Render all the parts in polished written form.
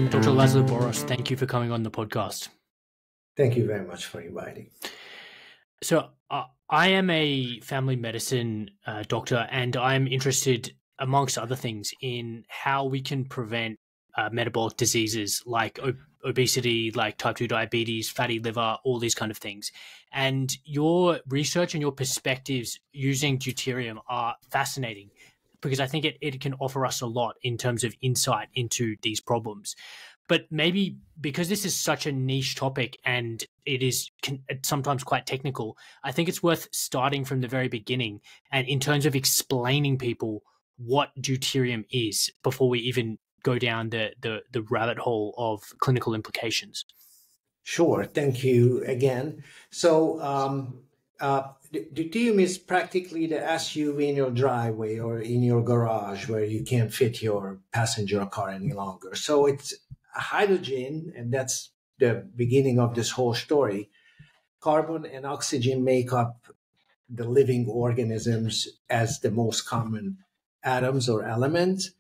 Dr. Laszlo Boros, thank you for coming on the podcast. Thank you very much for inviting. So I am a family medicine doctor, and I'm interested, amongst other things, in how we can prevent metabolic diseases like obesity, like type 2 diabetes, fatty liver, all these kind of things. And your research and your perspectives using deuterium are fascinating, because I think it can offer us a lot in terms of insight into these problems. But maybe because this is such a niche topic and it is sometimes quite technical, I think it's worth starting from the very beginning and in terms of explaining people what deuterium is before we even go down the rabbit hole of clinical implications. Sure. Thank you again. So deuterium is practically the SUV in your driveway or in your garage where you can't fit your passenger car any longer. So it's hydrogen, and that's the beginning of this whole story. Carbon and oxygen make up the living organisms as the most common atoms or elements.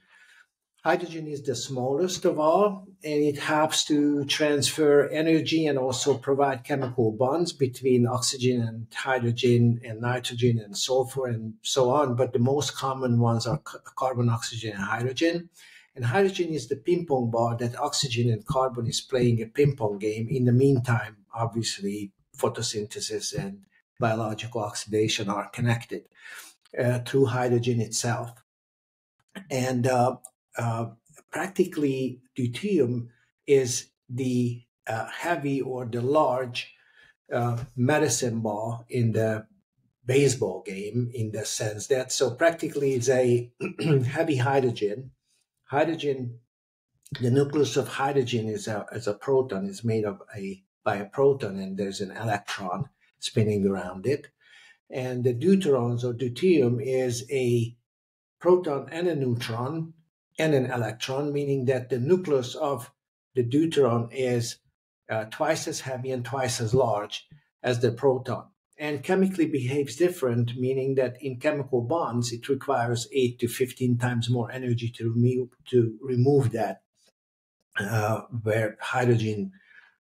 Hydrogen is the smallest of all, and it helps to transfer energy and also provide chemical bonds between oxygen and hydrogen and nitrogen and sulfur and so on. But the most common ones are carbon, oxygen, and hydrogen. And hydrogen is the ping pong ball that oxygen and carbon is playing a ping pong game. In the meantime, obviously, photosynthesis and biological oxidation are connected through hydrogen itself. And practically, deuterium is the heavy or the large medicine ball in the baseball game, in the sense that, so practically it's a heavy hydrogen. Hydrogen, the nucleus of hydrogen is a proton, is made by a proton, and there's an electron spinning around it. And the deuterons or deuterium is a proton and a neutron and an electron, meaning that the nucleus of the deuteron is twice as heavy and twice as large as the proton, and chemically behaves different, meaning that in chemical bonds, it requires 8 to 15 times more energy to remove that, where hydrogen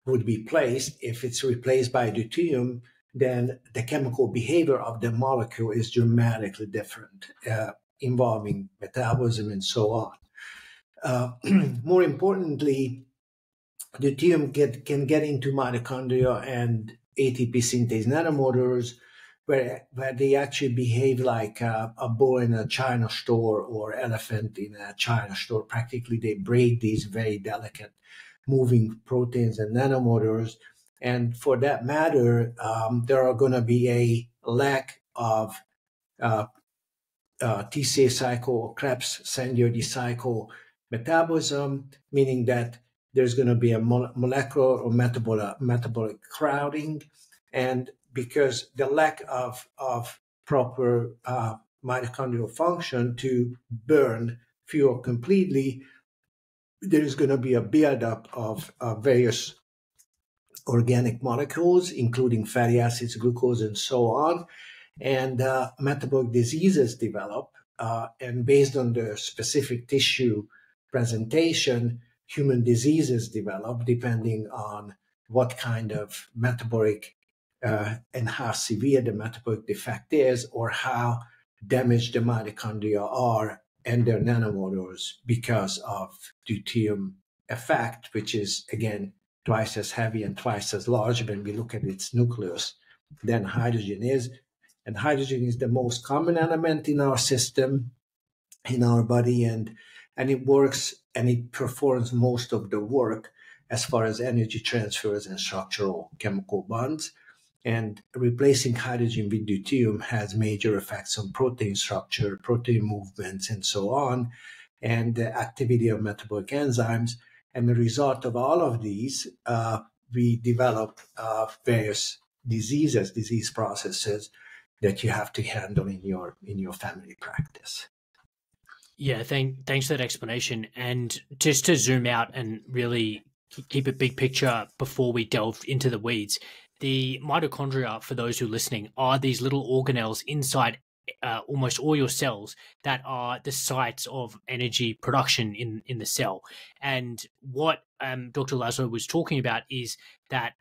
would be placed. If it's replaced by deuterium, then the chemical behavior of the molecule is dramatically different, involving metabolism and so on. More importantly, deuterium can get into mitochondria and ATP synthase nanomotors, where they actually behave like a bull in a china store or elephant in a china store. Practically, they break these very delicate moving proteins and nanomotors. And for that matter, there are going to be a lack of TCA cycle or Krebs-Sanger cycle metabolism, meaning that there's going to be a molecular or metabolic crowding. And because the lack of proper mitochondrial function to burn fuel completely, there's going to be a buildup of various organic molecules, including fatty acids, glucose, and so on. And metabolic diseases develop. And based on the specific tissue presentation, human diseases develop depending on what kind of metabolic and how severe the metabolic defect is, or how damaged the mitochondria are and their nanomotors because of deuterium effect, which is, again, twice as heavy and twice as large when we look at its nucleus than hydrogen is. And hydrogen is the most common element in our system, in our body, and it works and it performs most of the work as far as energy transfers and structural chemical bonds. And replacing hydrogen with deuterium has major effects on protein structure, protein movements, and so on, and the activity of metabolic enzymes. And the result of all of these, we develop various disease processes that you have to handle in your family practice. Yeah, thanks for that explanation. And just to zoom out and really keep a big picture before we delve into the weeds, the mitochondria, for those who are listening, are these little organelles inside almost all your cells that are the sites of energy production in the cell. And what Dr. Laszlo was talking about is that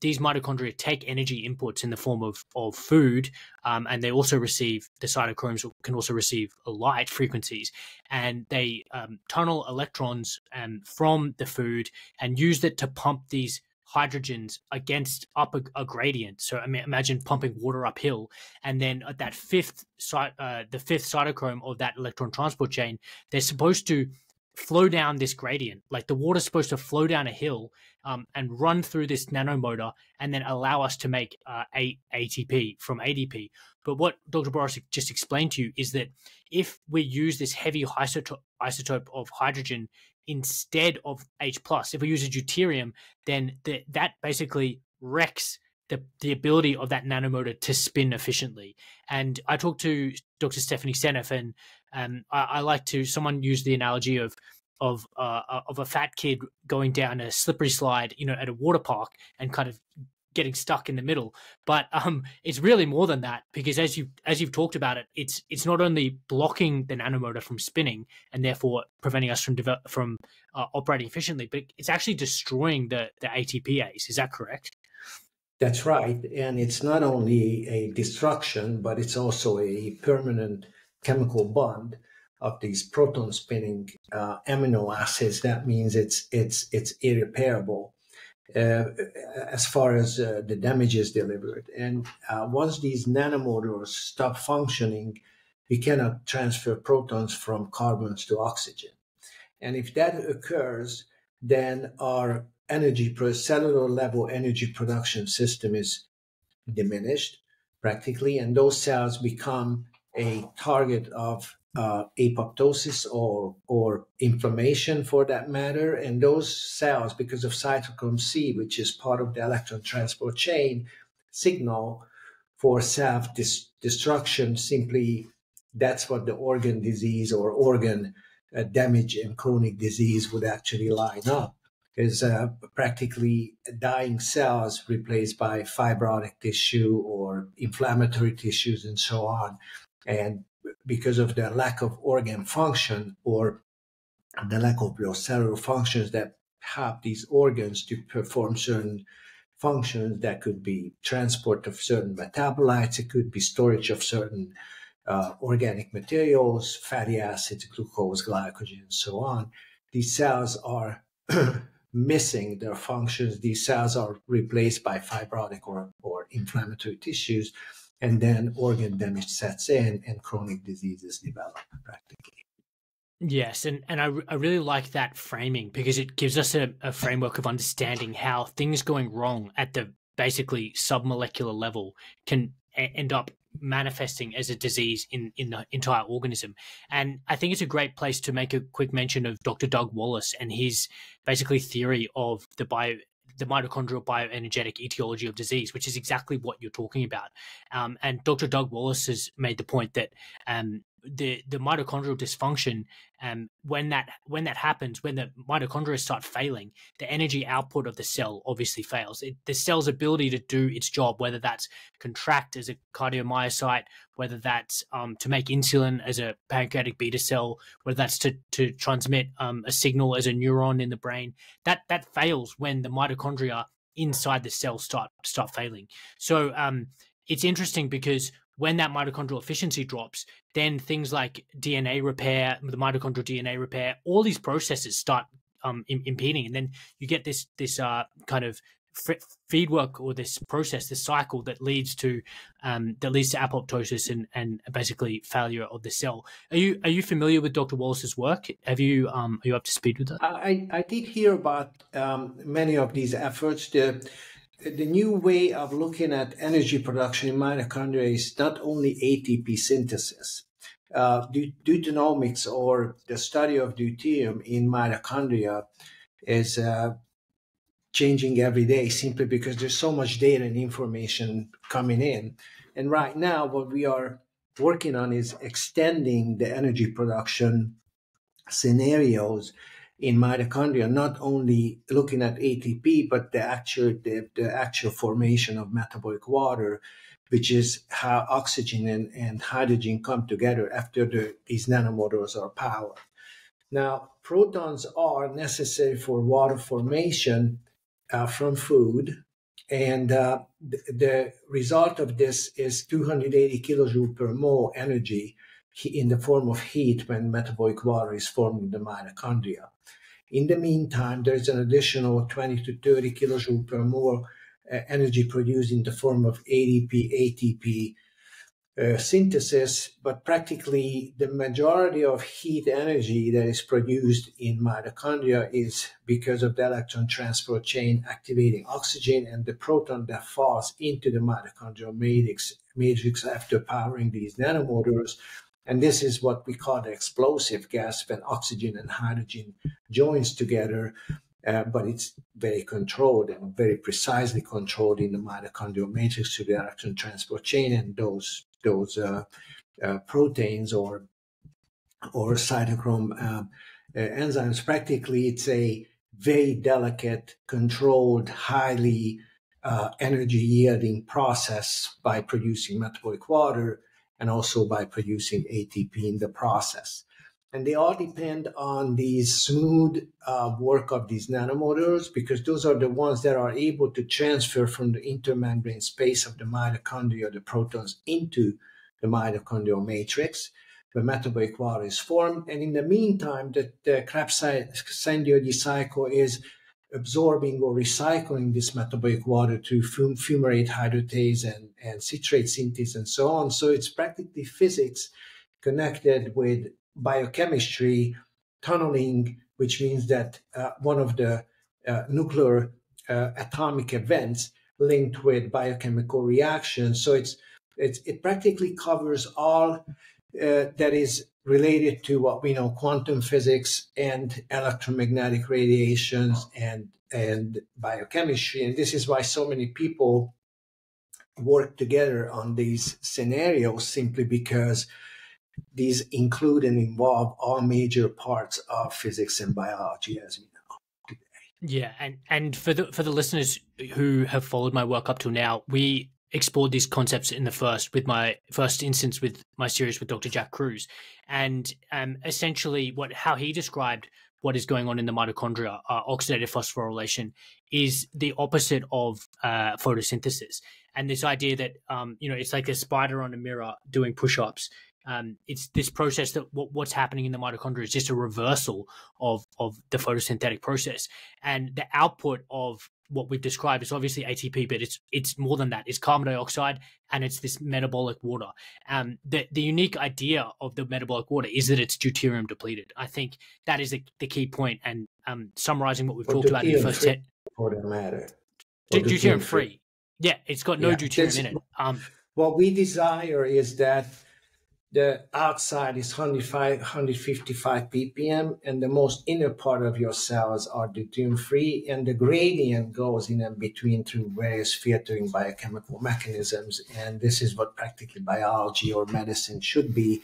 these mitochondria take energy inputs in the form of food, and they also receive, the cytochromes can also receive light frequencies, and they tunnel electrons from the food and use it to pump these hydrogens against up a gradient. So I mean, imagine pumping water uphill, and then at that the fifth cytochrome of that electron transport chain, they're supposed to flow down this gradient. Like the water's supposed to flow down a hill and run through this nanomotor, and then allow us to make ATP from ADP. But what Dr. Boros just explained to you is that if we use this heavy isotope of hydrogen instead of H+, if we use a deuterium, then that basically wrecks the ability of that nanomotor to spin efficiently. And I talked to Dr. Stephanie Seneff, and I like to, someone used the analogy of a fat kid going down a slippery slide, at a water park and kind of getting stuck in the middle. But it's really more than that, because as you've talked about it, it's not only blocking the nanomotor from spinning and therefore preventing us from operating efficiently, but it's actually destroying the ATPase. Is that correct? That's right. And it's not only a destruction, but it's also a permanent chemical bond of these proton spinning amino acids. That means it's irreparable as far as the damage is delivered. And once these nanomotors stop functioning, we cannot transfer protons from carbons to oxygen. And if that occurs, then our cellular level energy production system is diminished practically, and those cells become a target of apoptosis or inflammation for that matter. And those cells, because of cytochrome C, which is part of the electron transport chain, signal for self-destruction. Simply, that's what the organ disease or organ damage and chronic disease would actually line up. Is practically dying cells replaced by fibrotic tissue or inflammatory tissues and so on. And because of the lack of organ function or the lack of those cellular functions that help these organs to perform certain functions, that could be transport of certain metabolites, it could be storage of certain organic materials, fatty acids, glucose, glycogen, and so on. These cells are missing their functions. These cells are replaced by fibrotic or inflammatory tissues, and then organ damage sets in and chronic diseases develop practically. Yes, and I really like that framing, because it gives us a framework of understanding how things going wrong at the basically submolecular level can end up manifesting as a disease in the entire organism. And I think it's a great place to make a quick mention of Dr. Doug Wallace and his basically theory of the mitochondrial bioenergetic etiology of disease, which is exactly what you're talking about. And Dr. Doug Wallace has made the point that the mitochondrial dysfunction, when that happens, when the mitochondria start failing, the energy output of the cell obviously fails. The cell's ability to do its job, whether that's contract as a cardiomyocyte, whether that's to make insulin as a pancreatic beta cell, whether that's to transmit a signal as a neuron in the brain, that fails when the mitochondria inside the cell start failing. So it's interesting, because when that mitochondrial efficiency drops, then things like DNA repair, the mitochondrial DNA repair, all these processes start impeding, and then you get this kind of feedwork, or this process, this cycle that leads to apoptosis and basically failure of the cell. Are you familiar with Dr. Wallace's work? Are you up to speed with that? I did hear about many of these efforts. The new way of looking at energy production in mitochondria is not only ATP synthesis. Deuteronomics, or the study of deuterium in mitochondria, is changing every day, simply because there's so much data and information coming in. And right now, what we are working on is extending the energy production scenarios in mitochondria, not only looking at ATP, but the actual formation of metabolic water, which is how oxygen and hydrogen come together after these nanomotors are powered. Now, protons are necessary for water formation from food, and the result of this is 280 kilojoule per mole energy in the form of heat when metabolic water is formed in the mitochondria. In the meantime, there's an additional 20 to 30 kilojoule per mole energy produced in the form of ATP synthesis, but practically the majority of heat energy that is produced in mitochondria is because of the electron transport chain activating oxygen and the proton that falls into the mitochondrial matrix after powering these nanomotors. And this is what we call the explosive gas when oxygen and hydrogen joins together, but it's very controlled and very precisely controlled in the mitochondrial matrix through the electron transport chain, and those proteins or cytochrome enzymes. Practically, it's a very delicate, controlled, highly energy yielding process by producing metabolic water and also by producing ATP in the process. And they all depend on the smooth work of these nanomotors, because those are the ones that are able to transfer from the intermembrane space of the mitochondria, the protons, into the mitochondrial matrix, where metabolic water is formed. And in the meantime, the Krebs-Sandiodi cycle is absorbing or recycling this metabolic water to fumarate hydratase and citrate synthase and so on. So it's practically physics connected with biochemistry, tunneling, which means that one of the nuclear atomic events linked with biochemical reactions. So it practically covers all that is related to what we know, quantum physics and electromagnetic radiations and biochemistry. And this is why so many people work together on these scenarios, simply because these include and involve all major parts of physics and biology, as we know today. Yeah, and for the listeners who have followed my work up till now, we explored these concepts in my first instance with my series with Dr. Jack Kruse, and essentially how he described what is going on in the mitochondria, oxidative phosphorylation, is the opposite of photosynthesis. And this idea that it's like a spider on a mirror doing push-ups. It's this process that what's happening in the mitochondria is just a reversal of the photosynthetic process, and the output of what we've described is obviously ATP, but it's more than that. It's carbon dioxide, and it's this metabolic water. The unique idea of the metabolic water is that it's deuterium-depleted. I think that is the key point. And summarizing what we've talked about in the first 10, for that matter, deuterium-free. Yeah, it's got no deuterium in it. What we desire is that the outside is 155 ppm, and the most inner part of your cells are deuterium-free, and the gradient goes in and between through various filtering biochemical mechanisms. And this is what practically biology or medicine should be,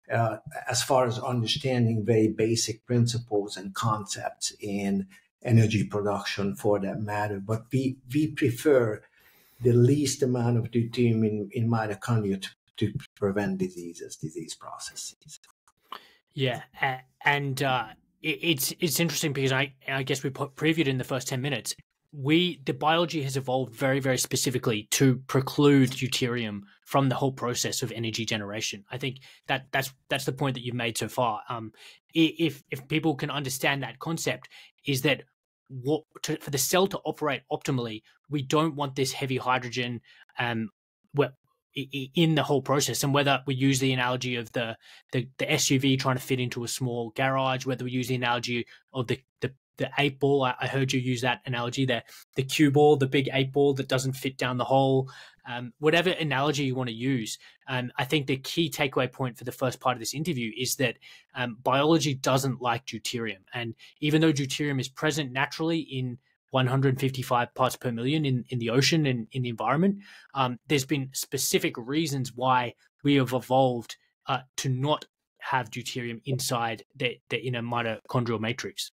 as far as understanding very basic principles and concepts in energy production, for that matter. But we prefer the least amount of deuterium in mitochondria to prevent disease processes. Yeah, and it's interesting because I guess we previewed in the first 10 minutes. The biology has evolved very, very specifically to preclude deuterium from the whole process of energy generation. I think that's the point that you've made so far. If people can understand that concept, is that for the cell to operate optimally, we don't want this heavy hydrogen in the whole process. And whether we use the analogy of the SUV trying to fit into a small garage, whether we use the analogy of the 8 ball, I heard you use that analogy, the cue ball, the big 8 ball that doesn't fit down the hole, whatever analogy you want to use. I think the key takeaway point for the first part of this interview is that biology doesn't like deuterium. And even though deuterium is present naturally in 155 parts per million in the ocean and in the environment, there's been specific reasons why we have evolved to not have deuterium inside the inner mitochondrial matrix.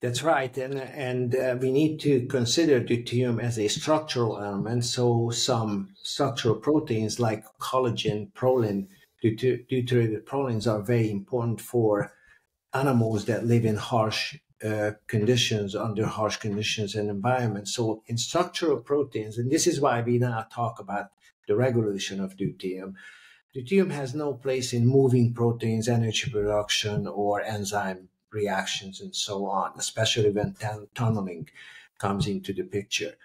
That's right, and we need to consider deuterium as a structural element. So some structural proteins like collagen, proline, deuterated prolines are very important for animals that live in harsh conditions, under harsh conditions and environments. So in structural proteins, and this is why we now talk about the regulation of deuterium. Deuterium has no place in moving proteins, energy production, or enzyme reactions, and so on, especially when tunneling comes into the picture.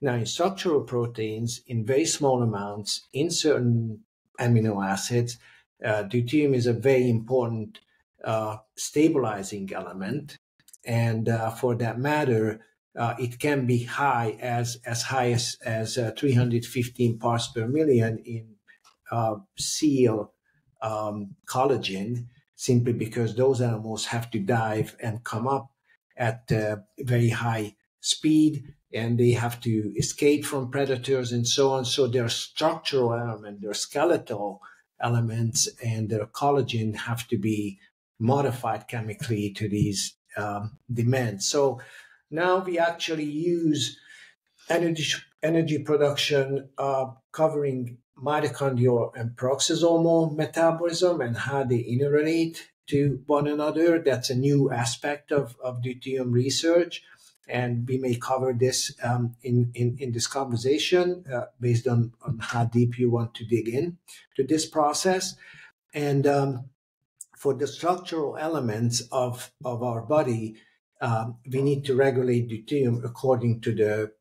Now, in structural proteins, in very small amounts, in certain amino acids, deuterium is a very important stabilizing element. And for that matter, it can be high as high as 315 parts per million in seal collagen, simply because those animals have to dive and come up at very high speed, and they have to escape from predators and so on. So their structural element, their skeletal elements, and their collagen have to be modified chemically to these demands. So now we actually use energy production covering mitochondrial and peroxisomal metabolism and how they interrelate to one another. That's a new aspect of deuterium research, and we may cover this in this conversation based on how deep you want to dig in to this process. And for the structural elements of our body, we need to regulate deuterium according to the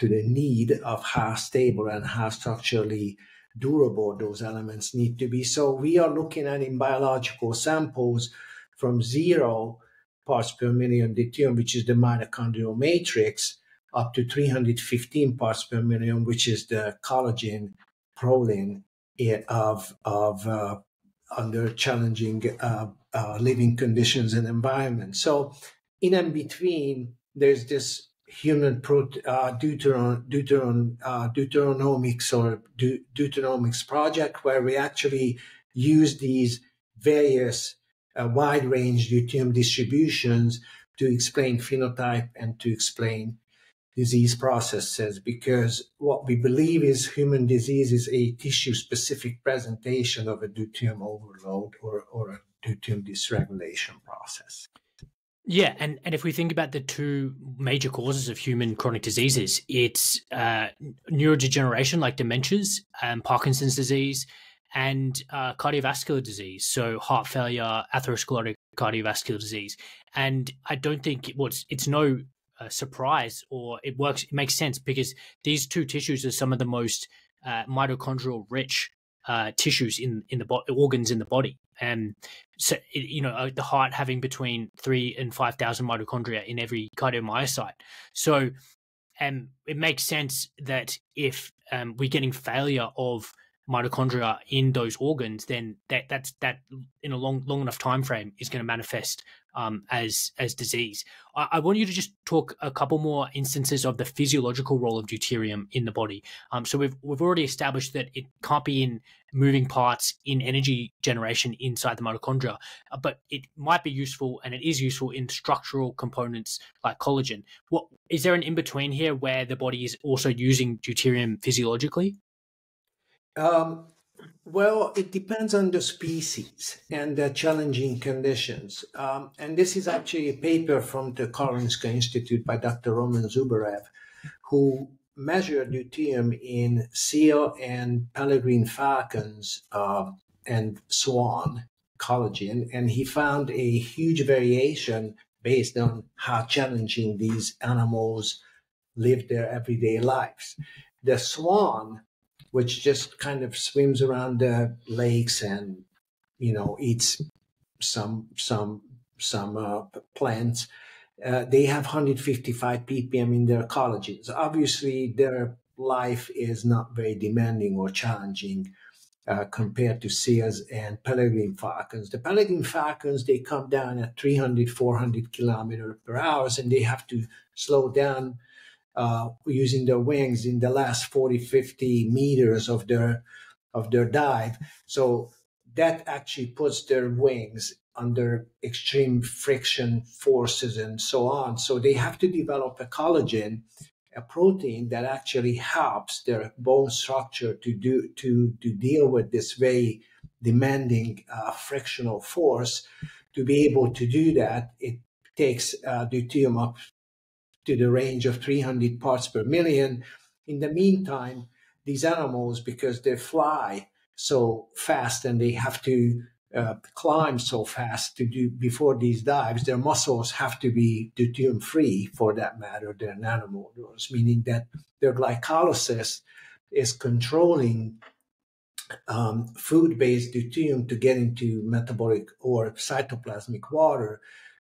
need of how stable and how structurally durable those elements need to be. So we are looking at, in biological samples, from 0 parts per million deuterium, which is the mitochondrial matrix, up to 315 parts per million, which is the collagen proline of under challenging living conditions and environment. So in between, there's this human Deuteronomics or Deuteronomics project, where we actually use these various wide range deuterium distributions to explain phenotype and to explain disease processes, because what we believe is human disease is a tissue-specific presentation of a deuterium overload or a deuterium dysregulation process. Yeah, and if we think about the two major causes of human chronic diseases, it's neurodegeneration like dementias, Parkinson's disease, and cardiovascular disease, so heart failure, atherosclerotic cardiovascular disease. And I don't think it's no surprise, or it makes sense, because these two tissues are some of the most mitochondrial rich tissues in the organs in the body. And so, the heart having between 3,000 and 5,000 mitochondria in every cardiomyocyte. So it makes sense that if we're getting failure of mitochondria in those organs, then that in a long enough time frame is going to manifest as disease. I want you to just talk a couple more instances of the physiological role of deuterium in the body. So we've already established that it can't be in moving parts in energy generation inside the mitochondria, but it might be useful, and it is useful in structural components like collagen. What is there an in between here where the body is also using deuterium physiologically? Well, it depends on the species and the challenging conditions. And this is actually a paper from the Karolinska Institute by Dr. Roman Zubarev, who measured deuterium in seal and peregrine falcons and swan collagen, and he found a huge variation based on how challenging these animals live their everyday lives. The swan, which just kind of swims around the lakes and, eats some plants. They have 155 ppm in their collagens. Obviously, their life is not very demanding or challenging compared to seals and peregrine falcons. The peregrine falcons, they come down at 300, 400 kilometers per hour, and they have to slow down using their wings in the last 40, 50 meters of their dive. So that actually puts their wings under extreme friction forces and so on. So they have to develop a collagen, a protein that actually helps their bone structure to deal with this very demanding frictional force. To be able to do that, it takes deuterium up to the range of 300 parts per million. In the meantime, these animals, because they fly so fast and they have to climb so fast to do before these dives, their muscles have to be deuterium free, for that matter, their nanomotors, meaning that their glycolysis is controlling food-based deuterium to get into metabolic or cytoplasmic water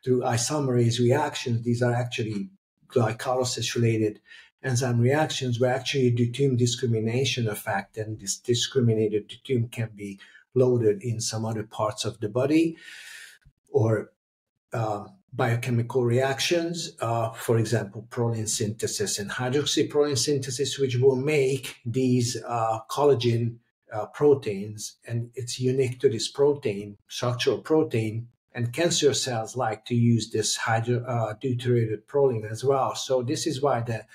through isomerase reactions. These are actually glycolysis-related enzyme reactions where actually deuterium discrimination effect, and this discriminated deuterium can be loaded in some other parts of the body, or biochemical reactions, for example, proline synthesis and hydroxyproline synthesis, which will make these collagen proteins, and it's unique to this protein, structural protein, and cancer cells like to use this deuterated proline as well. So this is why the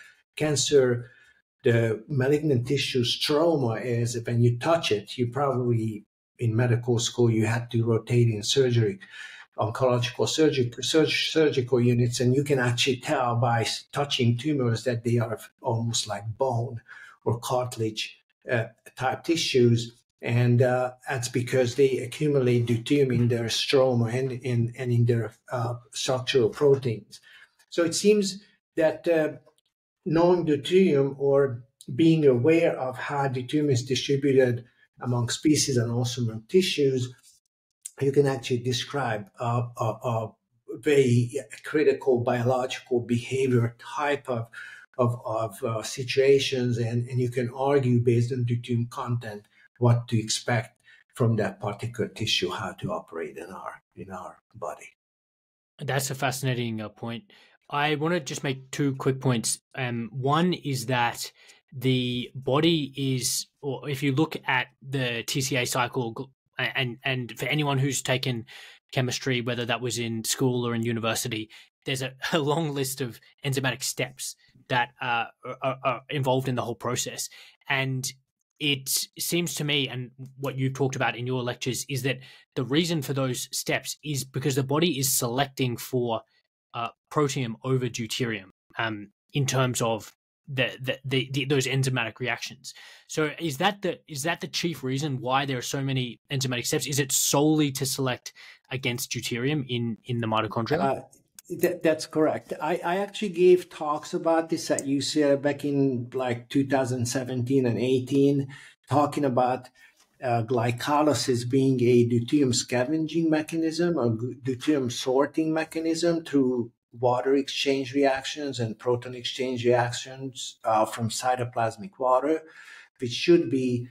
malignant tissue stroma is, when you touch it, you probably, in medical school, you had to rotate in surgery, oncological surgical units, and you can actually tell by touching tumors that they are almost like bone or cartilage type tissues, and that's because they accumulate deuterium in their stroma and in their structural proteins. So it seems that knowing deuterium, or being aware of how deuterium is distributed among species and also among tissues, you can actually describe a very critical biological behavior type of situations, and you can argue based on deuterium content what to expect from that particular tissue, how to operate in our body. That's a fascinating point. I want to just make two quick points. One is that the body is, or if you look at the TCA cycle, and for anyone who's taken chemistry, whether that was in school or in university, there's a long list of enzymatic steps that are involved in the whole process. And it seems to me, and what you've talked about in your lectures, is that the reason for those steps is because the body is selecting for protium over deuterium in terms of those enzymatic reactions. So is that the chief reason why there are so many enzymatic steps? Is it solely to select against deuterium in the mitochondria? That's correct. I actually gave talks about this at UCLA back in like 2017 and 18, talking about glycolysis being a deuterium scavenging mechanism, or deuterium sorting mechanism through water exchange reactions and proton exchange reactions from cytoplasmic water, which should be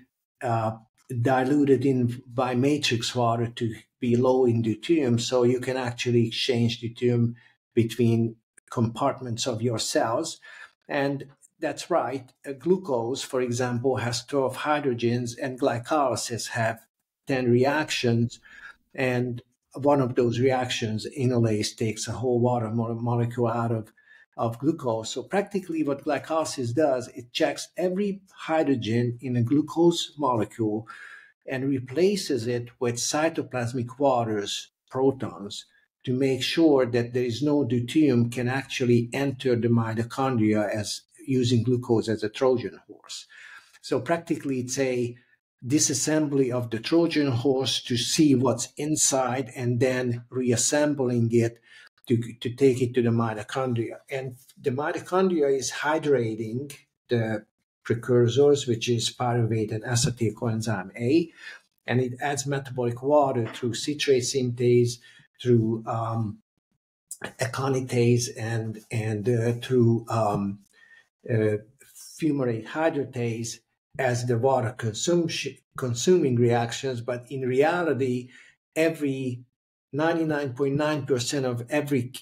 diluted in by matrix water to be low in deuterium, so you can actually exchange deuterium between compartments of your cells. And that's right. Glucose, for example, has 12 hydrogens, and glycolysis have 10 reactions. And one of those reactions, enolase, takes a whole water molecule out of glucose. So practically what glycolysis does, it checks every hydrogen in a glucose molecule and replaces it with cytoplasmic water's protons to make sure that there is no deuterium can actually enter the mitochondria as using glucose as a Trojan horse. So practically it's a disassembly of the Trojan horse to see what's inside, and then reassembling it to take it to the mitochondria. And the mitochondria is hydrating the precursors, which is pyruvate and acetyl coenzyme A, and it adds metabolic water through citrate synthase, through aconitase, and through fumarate hydratase as the water consuming reactions. But in reality, every 99.9% of every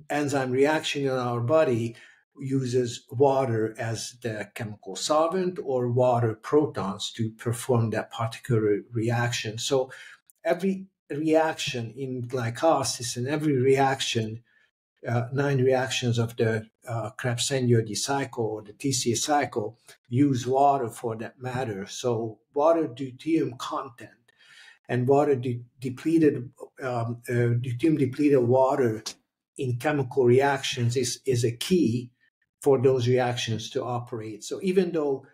enzyme reaction in our body uses water as the chemical solvent, or water protons to perform that particular reaction. So every reaction in glycolysis, and every reaction, 9 reactions of the Krebs-Sendiode cycle or the TCA cycle use water for that matter. So water deuterium content and water depleted, deuterium-depleted water in chemical reactions is a key for those reactions to operate. So even though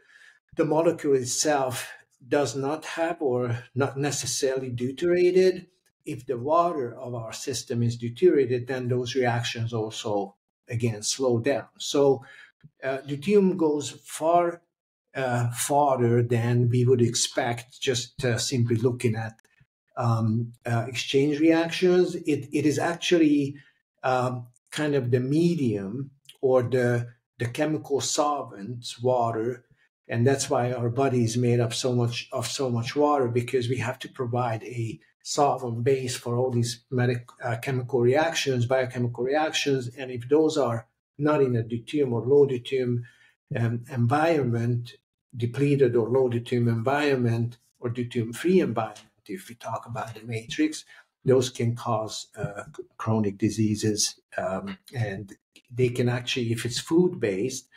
the molecule itself does not have or not necessarily deuterated, if the water of our system is deuterated, then those reactions also, again, slow down. So deuterium goes far farther than we would expect just simply looking at exchange reactions. It is actually kind of the medium or the chemical solvents, water, and that's why our body is made up so much water, because we have to provide a solvent base for all these chemical reactions, biochemical reactions, and if those are not in a deuterium or low deuterium environment, depleted or low deuterium environment, or deuterium-free environment, if we talk about the matrix, those can cause chronic diseases, and they can actually, if it's food-based,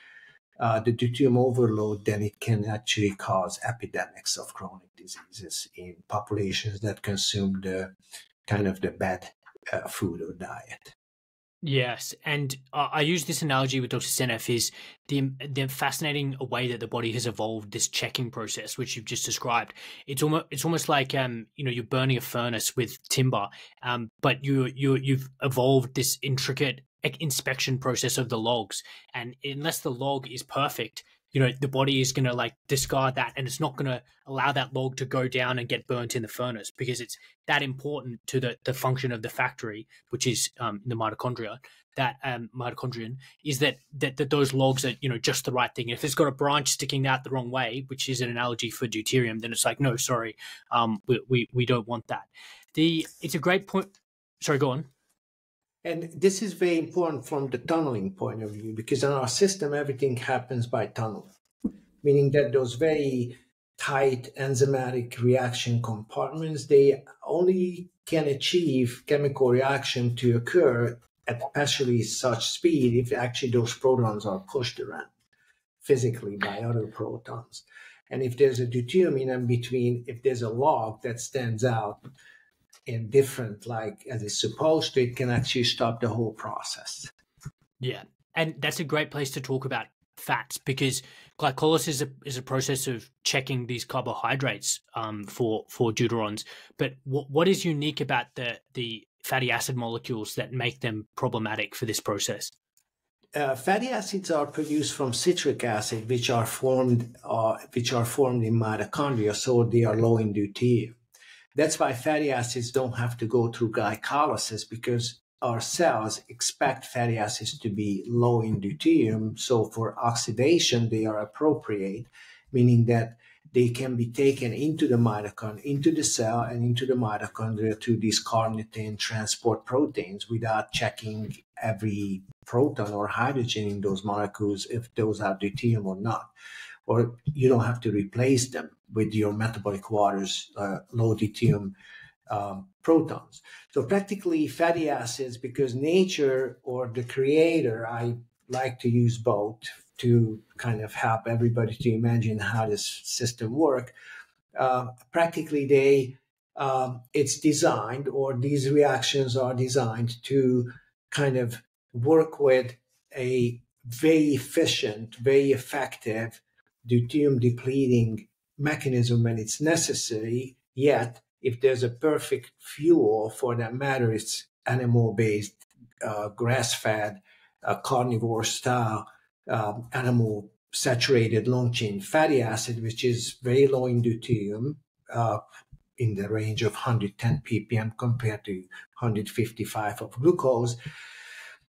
the deuterium overload, then it can actually cause epidemics of chronic diseases in populations that consume the bad food or diet. Yes, and I use this analogy with Dr. Senef is the fascinating way that the body has evolved this checking process, which you've just described. It's almost like you're burning a furnace with timber, but you've evolved this intricate inspection process of the logs, and unless the log is perfect, the body is going to discard that, and it's not going to allow that log to go down and get burnt in the furnace, because it's that important to the function of the factory, which is the mitochondria. That mitochondrion is that those logs are just the right thing. If it's got a branch sticking out the wrong way, which is an analogy for deuterium, then it's like, no, sorry, we don't want that. It's a great point. Sorry, go on. And this is very important from the tunneling point of view, because in our system, everything happens by tunnel, meaning that those very tight enzymatic reaction compartments, they only can achieve chemical reaction to occur at especially such speed if actually those protons are pushed around physically by other protons. And if there's a deuterium in between, if there's a log that stands out and different, as it's supposed to, it can actually stop the whole process. Yeah, and that's a great place to talk about fats, because glycolysis is a process of checking these carbohydrates for deuterons. But what is unique about the fatty acid molecules that make them problematic for this process? Fatty acids are produced from citric acid, which are formed in mitochondria, so they are low in deuterium. That's why fatty acids don't have to go through glycolysis, because our cells expect fatty acids to be low in deuterium. So for oxidation, they are appropriate, meaning that they can be taken into the mitochondria, into the cell and into the mitochondria through these carnitine transport proteins without checking every proton or hydrogen in those molecules if those are deuterium or not. Or you don't have to replace them with your metabolic waters, low deuterium protons. So practically fatty acids, because nature or the creator, I like to use both to kind of help everybody to imagine how this system works. Practically it's designed, or these reactions are designed to kind of work with a very efficient, very effective deuterium depleting mechanism when it's necessary. Yet, if there's a perfect fuel, for that matter, it's animal-based, grass-fed, carnivore style, animal saturated long-chain fatty acid, which is very low in deuterium, in the range of 110 ppm compared to 155 of glucose.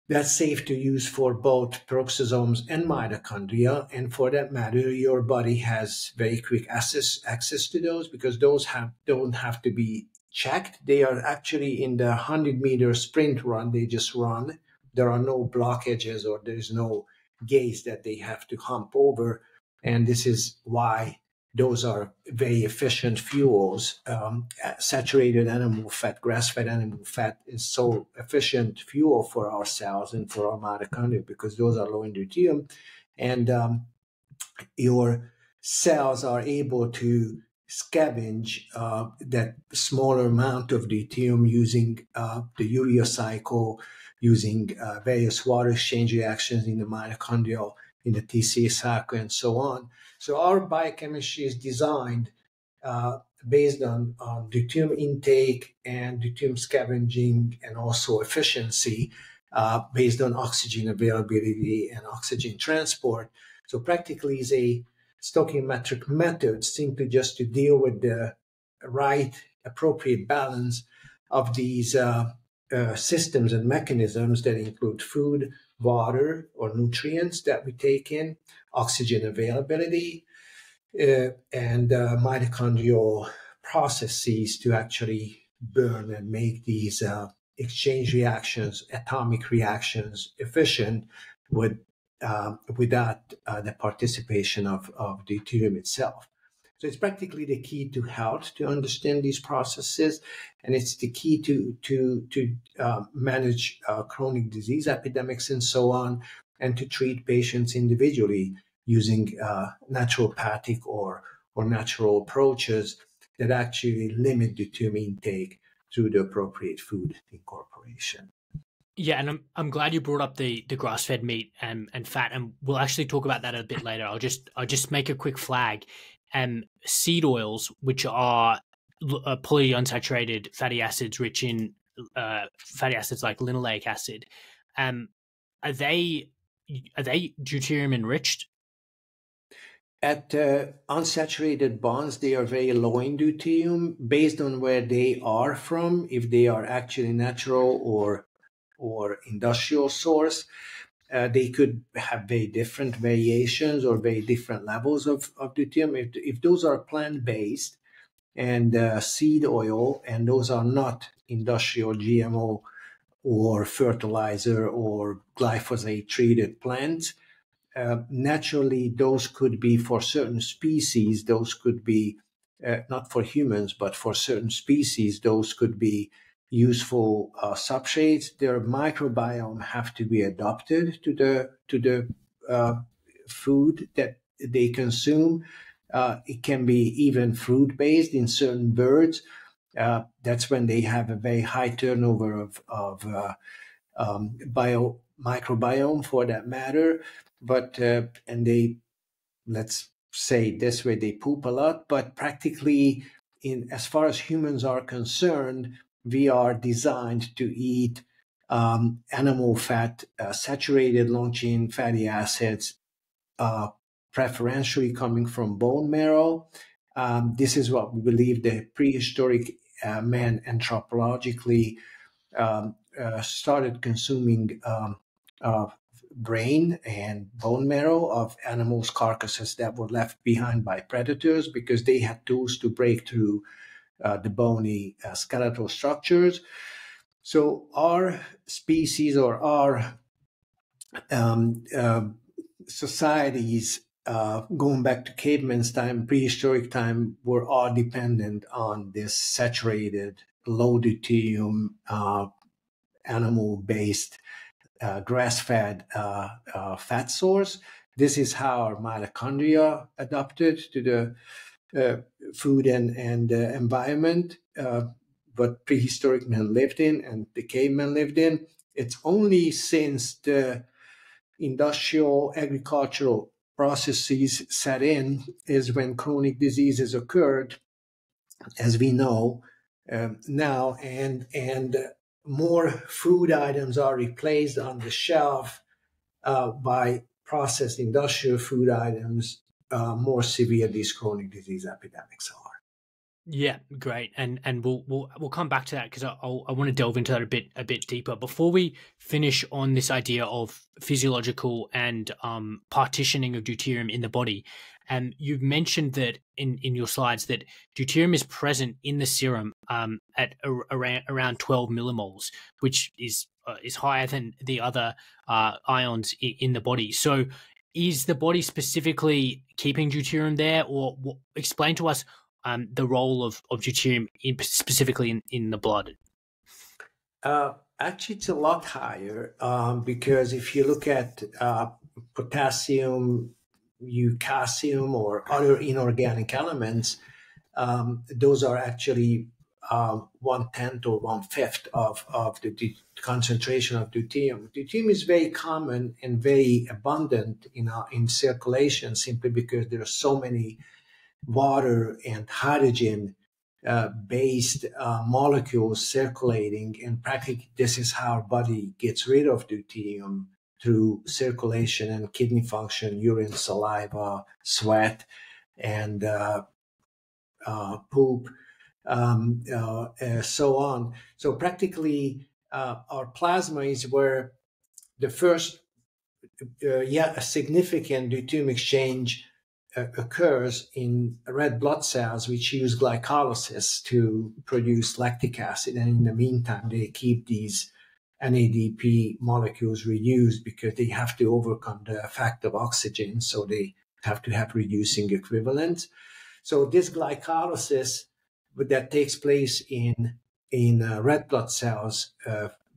That's safe to use for both peroxisomes and mitochondria. And for that matter, your body has very quick access to those, because those don't have to be checked. They are actually in the 100-meter sprint run. They just run. There are no blockages, or there's no gates that they have to hump over. And this is why those are very efficient fuels. Saturated animal fat, grass-fed animal fat is so efficient fuel for our cells and for our mitochondria because those are low in deuterium. And your cells are able to scavenge that smaller amount of deuterium using the urea cycle, using various water exchange reactions in the mitochondrial, in the TCA cycle, and so on. So our biochemistry is designed based on deuterium intake and deuterium scavenging and also efficiency based on oxygen availability and oxygen transport. So practically is a stoichiometric method simply just to deal with the right appropriate balance of these systems and mechanisms that include food, water, or nutrients that we take in, oxygen availability, and mitochondrial processes to actually burn and make these exchange reactions, atomic reactions efficient without the participation of deuterium itself. So it's practically the key to health to understand these processes, and it's the key to manage chronic disease epidemics and so on, and to treat patients individually using naturopathic or natural approaches that actually limit deuterium intake through the appropriate food incorporation. Yeah, and I'm glad you brought up the grass-fed meat and fat, and we'll actually talk about that a bit later. I'll just make a quick flag. Seed oils, which are polyunsaturated fatty acids rich in fatty acids like linoleic acid, are they deuterium enriched? At unsaturated bonds, they are very low in deuterium based on where they are from, if they are actually natural or industrial source. They could have very different variations or very different levels of deuterium. If those are plant-based and seed oil, and those are not industrial GMO or fertilizer or glyphosate-treated plants, naturally, those could be for certain species, those could be not for humans, but for certain species, those could be useful substrates. Their microbiome have to be adapted to the food that they consume. It can be even fruit-based in certain birds. That's when they have a very high turnover of microbiome for that matter. But and they, let's say this way, they poop a lot. But practically, as far as humans are concerned, we are designed to eat animal fat, saturated long-chain fatty acids, preferentially coming from bone marrow. This is what we believe the prehistoric man anthropologically started consuming brain and bone marrow of animals' carcasses that were left behind by predators because they had tools to break through the bony skeletal structures. So our species or our societies, going back to caveman's time, prehistoric time, were all dependent on this saturated, low deuterium, animal-based, grass-fed fat source. This is how our mitochondria adapted to the food and environment, what prehistoric men lived in and the cavemen lived in. It's only since the industrial agricultural processes set in is when chronic diseases occurred, as we know now, and more food items are replaced on the shelf by processed industrial food items, more severe these chronic disease epidemics are. Yeah, great, and we'll come back to that because I want to delve into that a bit deeper. Before we finish on this idea of physiological and partitioning of deuterium in the body, you've mentioned that in your slides that deuterium is present in the serum at around 12 millimoles, which is higher than the other ions in the body. So is the body specifically keeping deuterium there, or explain to us the role of deuterium specifically in the blood? Actually, it's a lot higher because if you look at potassium, calcium, or other inorganic elements, those are actually 1/10 or 1/5 of the concentration of deuterium. Deuterium is very common and very abundant in circulation simply because there are so many water and hydrogen based molecules circulating, and practically this is how our body gets rid of deuterium, through circulation and kidney function, urine, saliva, sweat, and poop, so on. So practically our plasma is where the first a significant deuterium exchange occurs in red blood cells, which use glycolysis to produce lactic acid. And in the meantime, they keep these NADP molecules reduced because they have to overcome the effect of oxygen. So they have to have reducing equivalents. So this glycolysis that takes place in red blood cells,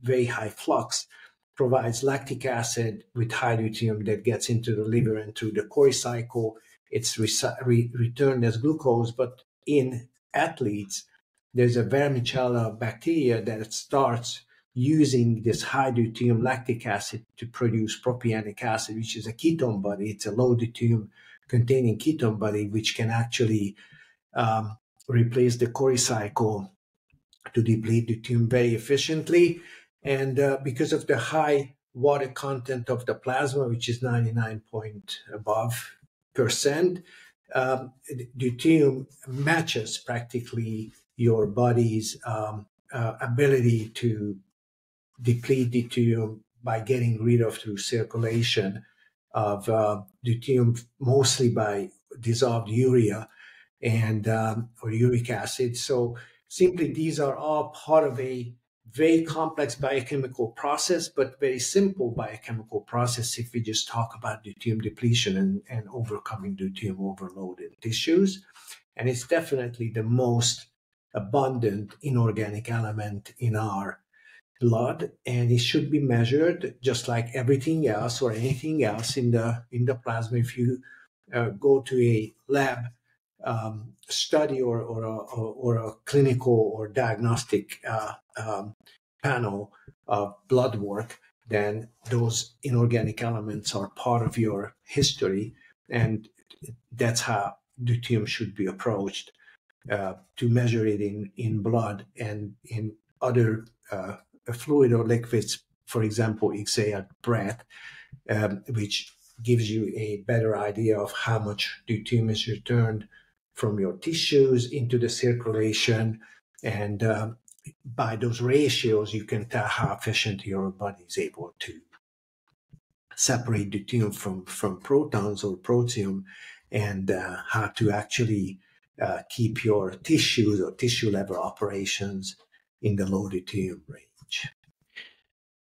very high flux, provides lactic acid with high deuterium that gets into the liver, and through the Cori cycle, it's returned as glucose. But in athletes, there's a vermicella bacteria that starts using this high deuterium lactic acid to produce propionic acid, which is a ketone body. It's a low deuterium containing ketone body, which can actually replace the Cori cycle to deplete deuterium very efficiently. And because of the high water content of the plasma, which is 99 point above %, deuterium matches practically your body's ability to deplete deuterium by getting rid of, through circulation, of deuterium, mostly by dissolved urea and or uric acid. So simply, these are all part of a very complex biochemical process, but very simple biochemical process if we just talk about deuterium depletion and overcoming deuterium overload in tissues. And it's definitely the most abundant inorganic element in our blood, and it should be measured just like everything else or anything else in the plasma. If you go to a lab study or a clinical or diagnostic panel of blood work, then those inorganic elements are part of your history, and that's how deuterium should be approached, to measure it in blood and in other fluid or liquids, for example, exhaled breath, which gives you a better idea of how much deuterium is returned from your tissues into the circulation. And by those ratios, you can tell how efficient your body is able to separate deuterium from protons or protium, and how to actually keep your tissues or tissue level operations in the low deuterium range.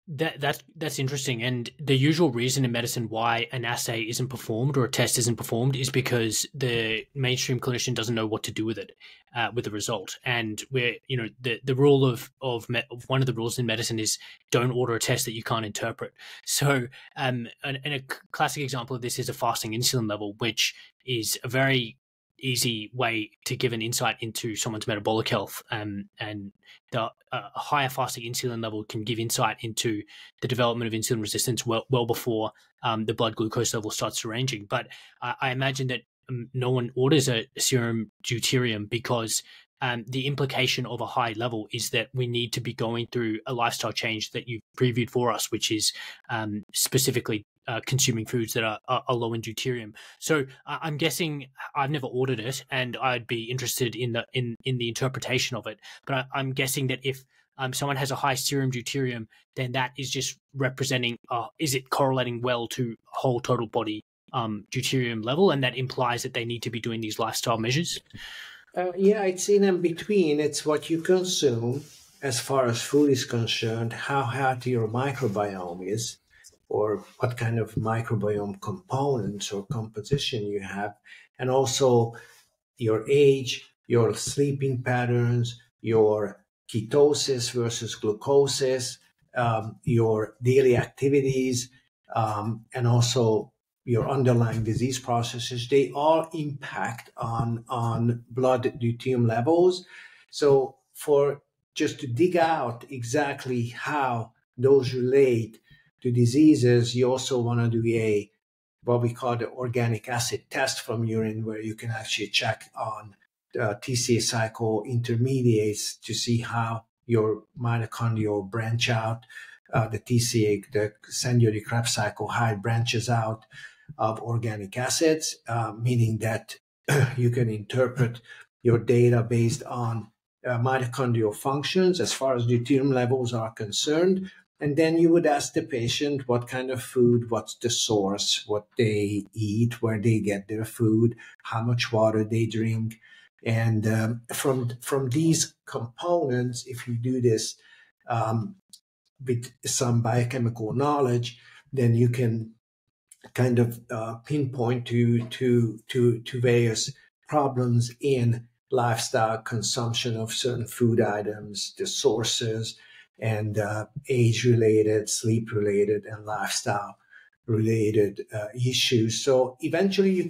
That's interesting. And the usual reason in medicine why an assay isn't performed or a test isn't performed is because the mainstream clinician doesn't know what to do with it, with the result. And we're, the rule of one of the rules in medicine is don't order a test that you can't interpret. So, and a classic example of this is a fasting insulin level, which is a very easy way to give an insight into someone's metabolic health, and the higher fasting insulin level can give insight into the development of insulin resistance well before the blood glucose level starts deranging. But I imagine that no one orders a serum deuterium because the implication of a high level is that we need to be going through a lifestyle change that you've previewed for us, which is specifically consuming foods that are low in deuterium. So I'm guessing, I've never ordered it, and I'd be interested in the interpretation of it. But I'm guessing that if someone has a high serum deuterium, then that is just representing, is it correlating well to whole total body deuterium level, and that implies that they need to be doing these lifestyle measures? Yeah, it's in between. It's what you consume as far as food is concerned, how healthy your microbiome is, or what kind of microbiome components or composition you have, and also your age, your sleeping patterns, your ketosis versus glucosis, your daily activities, and also your underlying disease processes. They all impact on blood deuterium levels. So for just to dig out exactly how those relate to diseases, you also want to do what we call the organic acid test from urine, where you can actually check on TCA cycle intermediates to see how your mitochondrial branch out. The TCA, the Sanyo-Krebs cycle high, branches out of organic acids, meaning that you can interpret your data based on mitochondrial functions as far as deuterium levels are concerned. And then you would ask the patient what kind of food, what's the source, what they eat, where they get their food, how much water they drink. And from these components, if you do this with some biochemical knowledge, then you can kind of pinpoint to various problems in lifestyle consumption of certain food items, the sources, and age-related, sleep-related, and lifestyle-related issues. So eventually you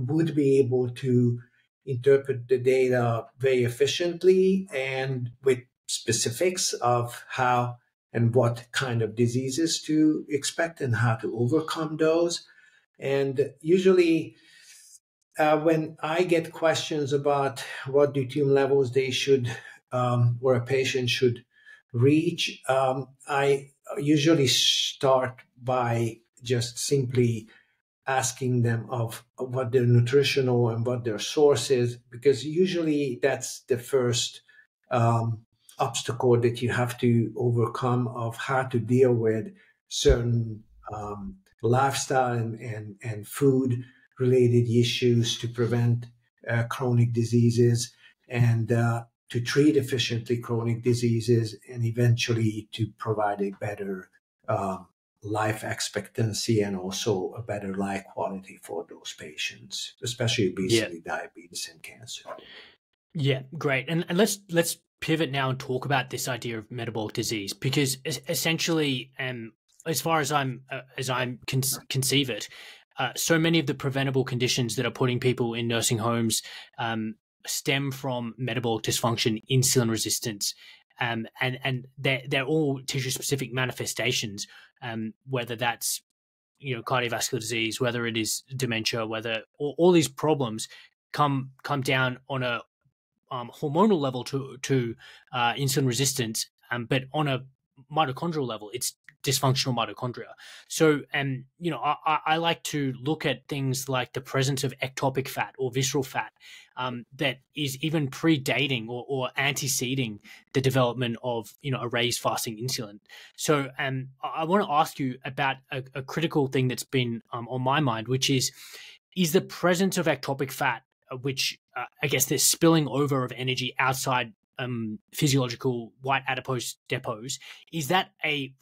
would be able to interpret the data very efficiently and with specifics of how and what kind of diseases to expect and how to overcome those. And usually when I get questions about what deuterium levels they should or a patient should reach, I usually start by just simply asking them of what their nutritional and what their source is, because usually that's the first obstacle that you have to overcome of how to deal with certain lifestyle and food related issues to prevent chronic diseases and to treat efficiently chronic diseases, and eventually to provide a better life expectancy and also a better life quality for those patients, especially obesity, diabetes, and cancer. Yeah, great. And let's pivot now and talk about this idea of metabolic disease, because essentially, as far as I'm conceive it, so many of the preventable conditions that are putting people in nursing homes stem from metabolic dysfunction, insulin resistance, and they're all tissue specific manifestations. Whether that's cardiovascular disease, whether it is dementia, whether all these problems come down on a hormonal level to insulin resistance, but on a mitochondrial level, it's dysfunctional mitochondria. So, I like to look at things like the presence of ectopic fat or visceral fat that is even predating or anteceding the development of, a raised fasting insulin. So, I want to ask you about a critical thing that's been on my mind, which is the presence of ectopic fat, which I guess there's spilling over of energy outside physiological white adipose depots. Is that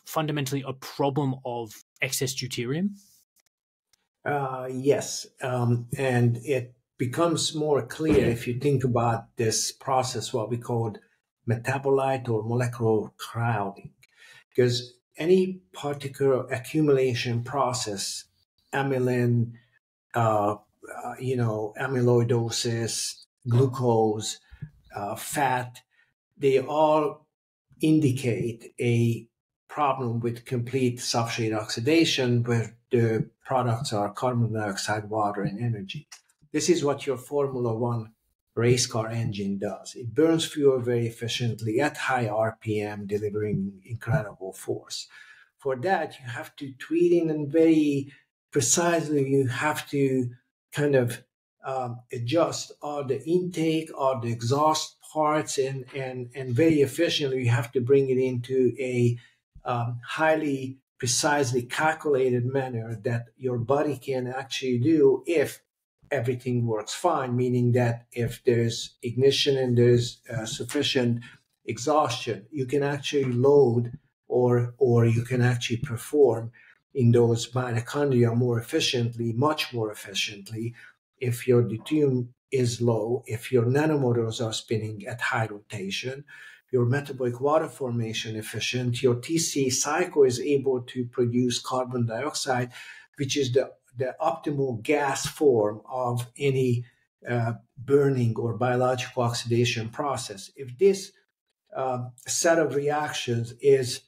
fundamentally a problem of excess deuterium? Yes, and it becomes more clear if you think about this process, what we call metabolite or molecular crowding, because any particular accumulation process, amylin, amyloidosis, glucose, fat, they all indicate a problem with complete substrate oxidation where the products are carbon dioxide, water, and energy. This is what your Formula One race car engine does. It burns fuel very efficiently at high RPM, delivering incredible force. For that, you have to tweak in and very precisely, you have to kind of adjust all the intake, all the exhaust parts, and very efficiently you have to bring it into a highly precisely calculated manner that your body can actually do if everything works fine, meaning that if there's ignition and there's sufficient exhaustion, you can actually load or you can actually perform in those mitochondria more efficiently, much more efficiently, if your deuterium is low, if your nanomotors are spinning at high rotation, your metabolic water formation efficient, your TCA cycle is able to produce carbon dioxide, which is the optimal gas form of any burning or biological oxidation process. If this set of reactions is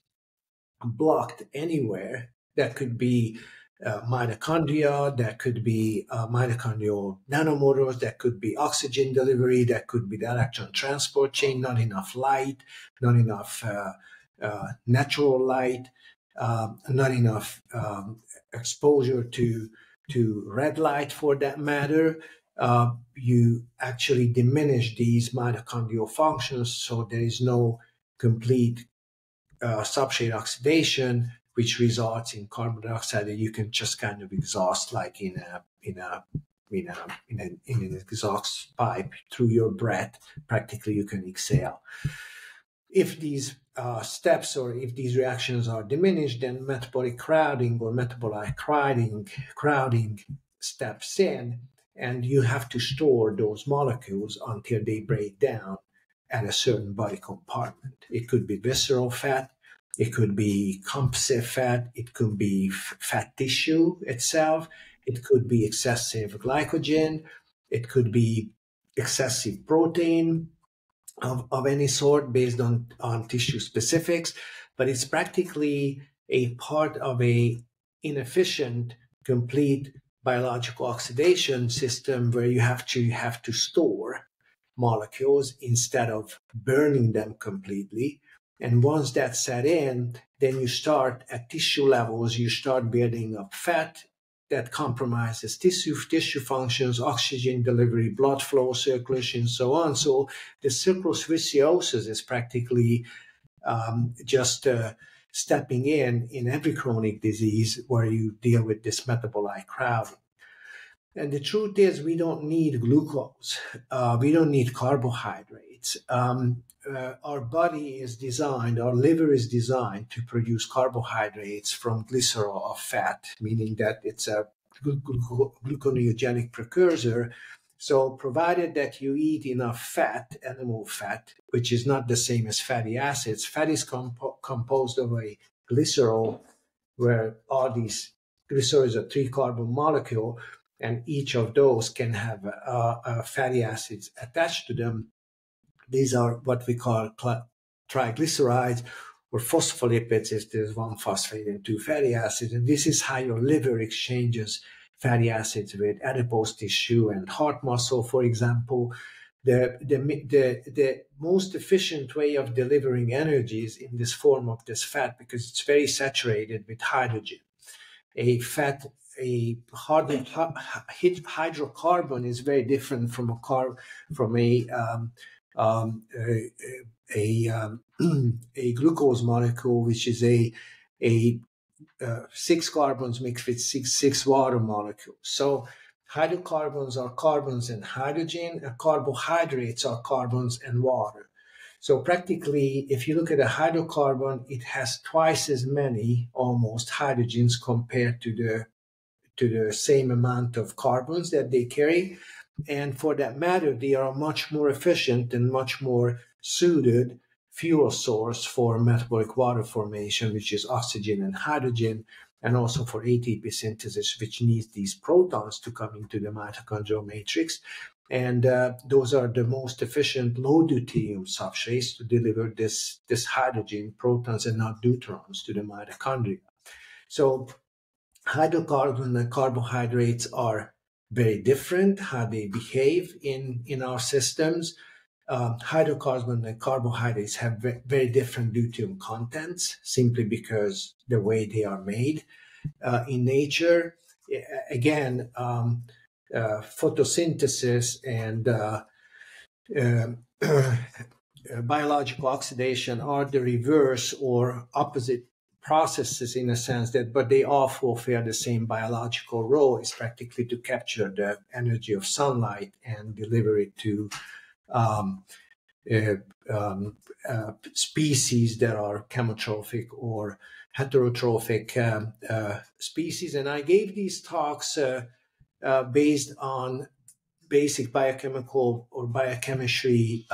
blocked anywhere, that could be mitochondria, that could be mitochondrial nanomotors, that could be oxygen delivery, that could be the electron transport chain, not enough light, not enough natural light, not enough exposure to red light for that matter. You actually diminish these mitochondrial functions, so there is no complete substrate oxidation, which results in carbon dioxide that you can just kind of exhaust, like in an exhaust pipe through your breath. Practically, you can exhale. If these steps or if these reactions are diminished, then metabolic crowding or metabolic crowding steps in, and you have to store those molecules until they break down at a certain body compartment. It could be visceral fat, it could be composite fat, it could be fat tissue itself, it could be excessive glycogen, it could be excessive protein of any sort based on tissue specifics, but it's practically a part of a inefficient, complete biological oxidation system where you have to store molecules instead of burning them completely. And once that's set in, then you start at tissue levels, you start building up fat that compromises tissue functions, oxygen delivery, blood flow, circulation, so on. So the circulus viciosus is practically just stepping in every chronic disease where you deal with this metabolic crowding. And the truth is, we don't need glucose. We don't need carbohydrates. Our body is designed, our liver is designed to produce carbohydrates from glycerol of fat, meaning that it's a gluconeogenic precursor. So provided that you eat enough fat, animal fat, which is not the same as fatty acids, fat is composed of a glycerol, where all these glycerol is a 3-carbon molecule, and each of those can have fatty acids attached to them. These are what we call triglycerides, or phospholipids. There's one phosphate and 2 fatty acids, and this is how your liver exchanges fatty acids with adipose tissue and heart muscle, for example. The most efficient way of delivering energy is in this form of this fat, because it's very saturated with hydrogen. A hydrocarbon is very different from a glucose molecule, which is a 6 carbons mixed with six water molecules. So hydrocarbons are carbons and hydrogen, and carbohydrates are carbons and water. So practically, if you look at a hydrocarbon, it has twice as many almost hydrogens compared to the same amount of carbons that they carry. And for that matter, they are much more efficient and much more suited fuel source for metabolic water formation, which is oxygen and hydrogen, and also for ATP synthesis, which needs these protons to come into the mitochondrial matrix. And those are the most efficient low deuterium substrates to deliver this hydrogen, protons, and not deuterons to the mitochondria. So hydrocarbons and carbohydrates are very different, how they behave in our systems. Hydrocarbons and carbohydrates have very different deuterium contents, simply because the way they are made in nature. Again, photosynthesis and biological oxidation are the reverse or opposite processes in a sense, but they all fulfill the same biological role. It's practically to capture the energy of sunlight and deliver it to species that are chemotrophic or heterotrophic species. And I gave these talks based on basic biochemical or biochemistry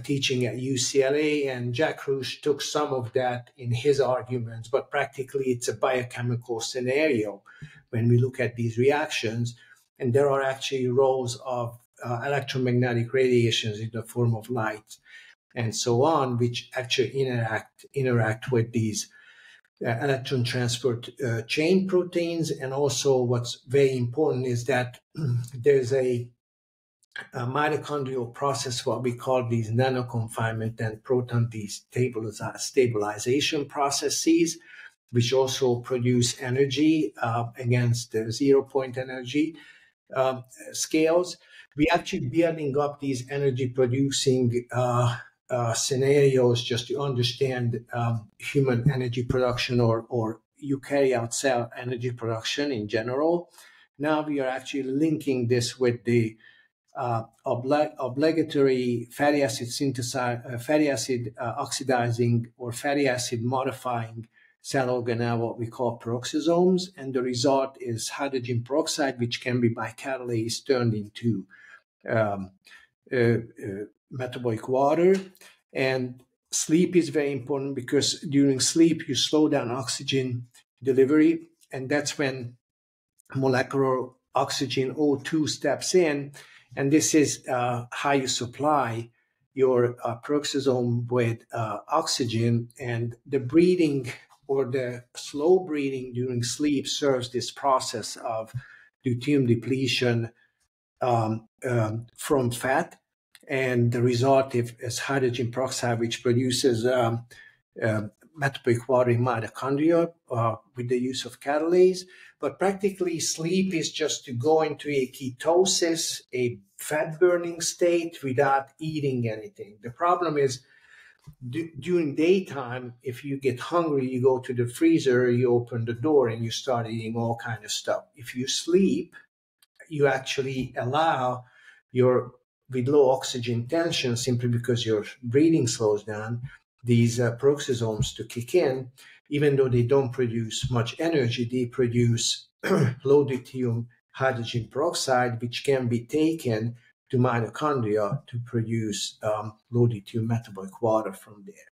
teaching at UCLA, and Jack Roush took some of that in his arguments, but practically it's a biochemical scenario when we look at these reactions, and there are actually roles of electromagnetic radiations in the form of light and so on, which actually interact with these electron transport chain proteins. And also what's very important is that there's a mitochondrial process, what we call these nanoconfinement and proton destabilization processes, which also produce energy against the 0-point energy scales. We actually building up these energy producing scenarios just to understand human energy production or eukaryote cell energy production in general. Now we are actually linking this with the obligatory fatty acid oxidizing or fatty acid modifying cell organelle, what we call peroxisomes, and the result is hydrogen peroxide, which can be by catalase turned into metabolic water. And sleep is very important because during sleep you slow down oxygen delivery, and that's when molecular oxygen O2 steps in. And this is how you supply your peroxisome with oxygen. And the breathing or the slow breathing during sleep serves this process of deuterium depletion from fat. And the result is hydrogen peroxide, which produces metabolic water in mitochondria with the use of catalase. But practically sleep is just to go into a ketosis, a fat burning state without eating anything. The problem is during daytime, if you get hungry, you go to the freezer, you open the door and you start eating all kind of stuff. If you sleep, you actually allow with low oxygen tension, simply because your breathing slows down, these peroxisomes to kick in. Even though they don't produce much energy, they produce low deuterium hydrogen peroxide, which can be taken to mitochondria to produce low deuterium metabolic water from there.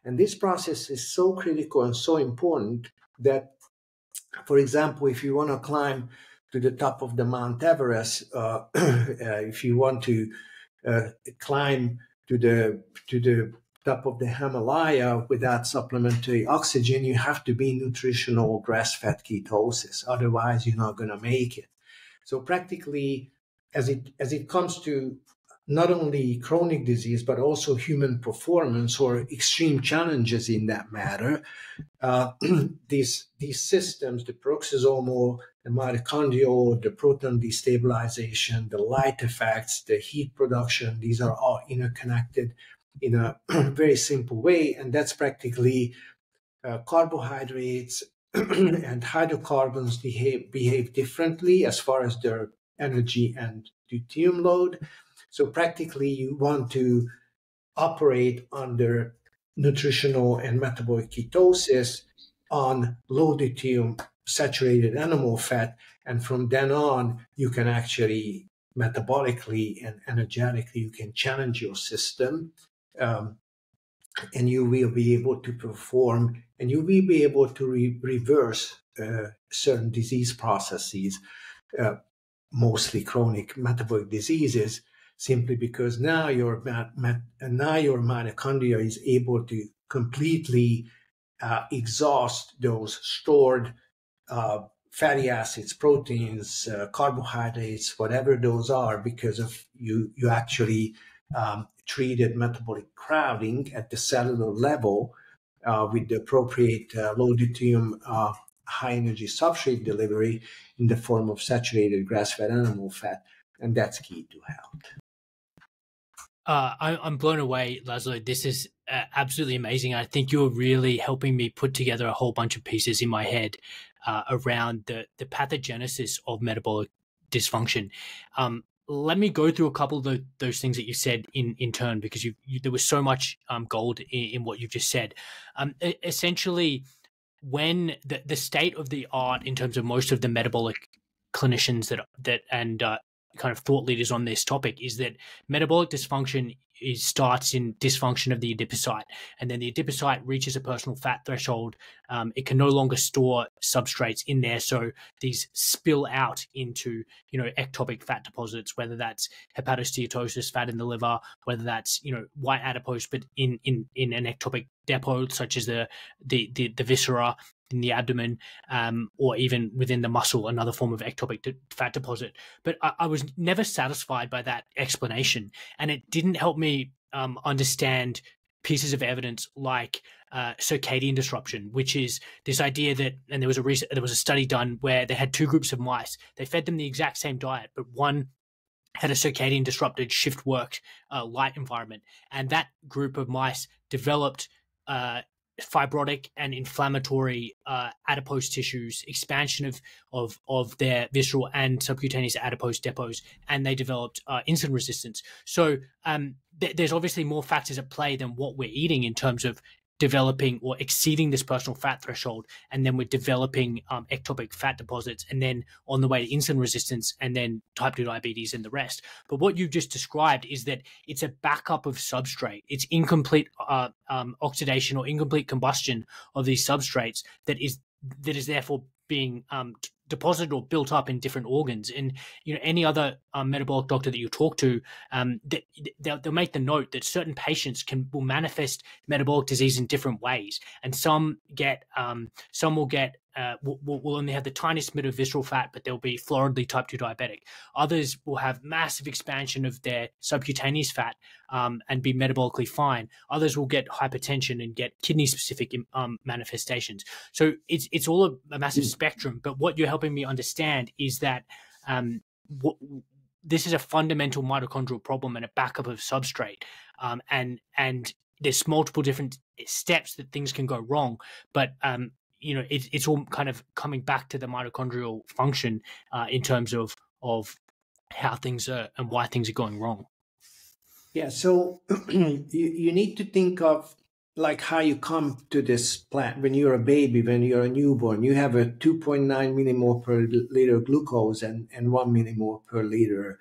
And this process is so critical and so important that, for example, if you want to climb to the top of the Mount Everest, if you want to climb to the top of the Himalaya without supplementary oxygen, you have to be nutritional grass-fed ketosis. Otherwise, you're not going to make it. So practically, as it comes to not only chronic disease, but also human performance or extreme challenges in that matter, these systems, the peroxisomal, the mitochondrial, the proton destabilization, the light effects, the heat production, these are all interconnected in a very simple way. And that's practically carbohydrates and hydrocarbons behave differently as far as their energy and deuterium load. So practically you want to operate under nutritional and metabolic ketosis on low deuterium saturated animal fat. And from then on, you can actually metabolically and energetically, you can challenge your system. And you will be able to perform, and you will be able to reverse certain disease processes, mostly chronic metabolic diseases, simply because now your mitochondria is able to completely exhaust those stored fatty acids, proteins, carbohydrates, whatever those are, because of you actually treated metabolic crowding at the cellular level with the appropriate low deuterium high energy substrate delivery in the form of saturated grass-fed animal fat, and that's key to health. I'm blown away, Laszlo. This is absolutely amazing. I think you're really helping me put together a whole bunch of pieces in my head around the pathogenesis of metabolic dysfunction. let me go through a couple of those things that you said in turn, because there was so much gold in what you've just said. Essentially, when the state of the art in terms of most of the metabolic clinicians that and kind of thought leaders on this topic is that metabolic dysfunction starts in dysfunction of the adipocyte, and then the adipocyte reaches a personal fat threshold. It can no longer store substrates in there, so these spill out into ectopic fat deposits, whether that's hepatosteatosis, fat in the liver, whether that's white adipose, but in an ectopic depot such as the viscera in the abdomen, or even within the muscle, another form of ectopic fat deposit. But I was never satisfied by that explanation, and it didn't help me understand pieces of evidence like circadian disruption, which is this idea that, and there was a study done where they had two groups of mice. They fed them the exact same diet, but one had a circadian disrupted shift work light environment, and that group of mice developed fibrotic and inflammatory adipose tissues, expansion of their visceral and subcutaneous adipose depots, and they developed insulin resistance. So there's obviously more factors at play than what we're eating in terms of developing or exceeding this personal fat threshold, and then we're developing ectopic fat deposits, and then on the way to insulin resistance, and then type 2 diabetes and the rest. But what you just described is that it's a backup of substrate. It's incomplete oxidation or incomplete combustion of these substrates that is therefore being deposited or built up in different organs. And any other metabolic doctor that you talk to, they'll make the note that certain patients will manifest metabolic disease in different ways, and some will only have the tiniest bit of visceral fat, but they'll be floridly type 2 diabetic. Others will have massive expansion of their subcutaneous fat and be metabolically fine. Others will get hypertension and get kidney-specific manifestations. So it's all a massive spectrum. But what you're helping me understand is that this is a fundamental mitochondrial problem and a backup of substrate, and there's multiple different steps that things can go wrong, but it's all kind of coming back to the mitochondrial function in terms of how things are and why things are going wrong. Yeah, so you need to think of like how you come to this plant. When you're a baby, when you're a newborn, you have a 2.9 millimole per liter glucose and 1 millimole per liter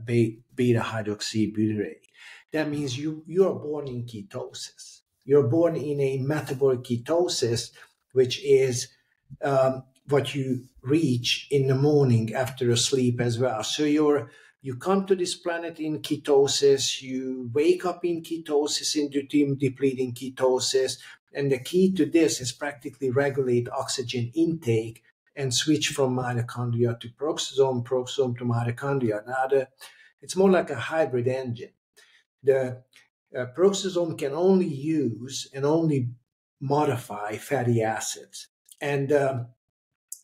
beta hydroxybutyrate. That means you are born in ketosis. You're born in a metabolic ketosis, which is what you reach in the morning after a sleep as well. So you come to this planet in ketosis, you wake up in ketosis, in deuterium-depleting ketosis, and the key to this is practically regulate oxygen intake and switch from mitochondria to peroxisome to mitochondria. Now, it's more like a hybrid engine. The peroxisome can only use and only modify fatty acids and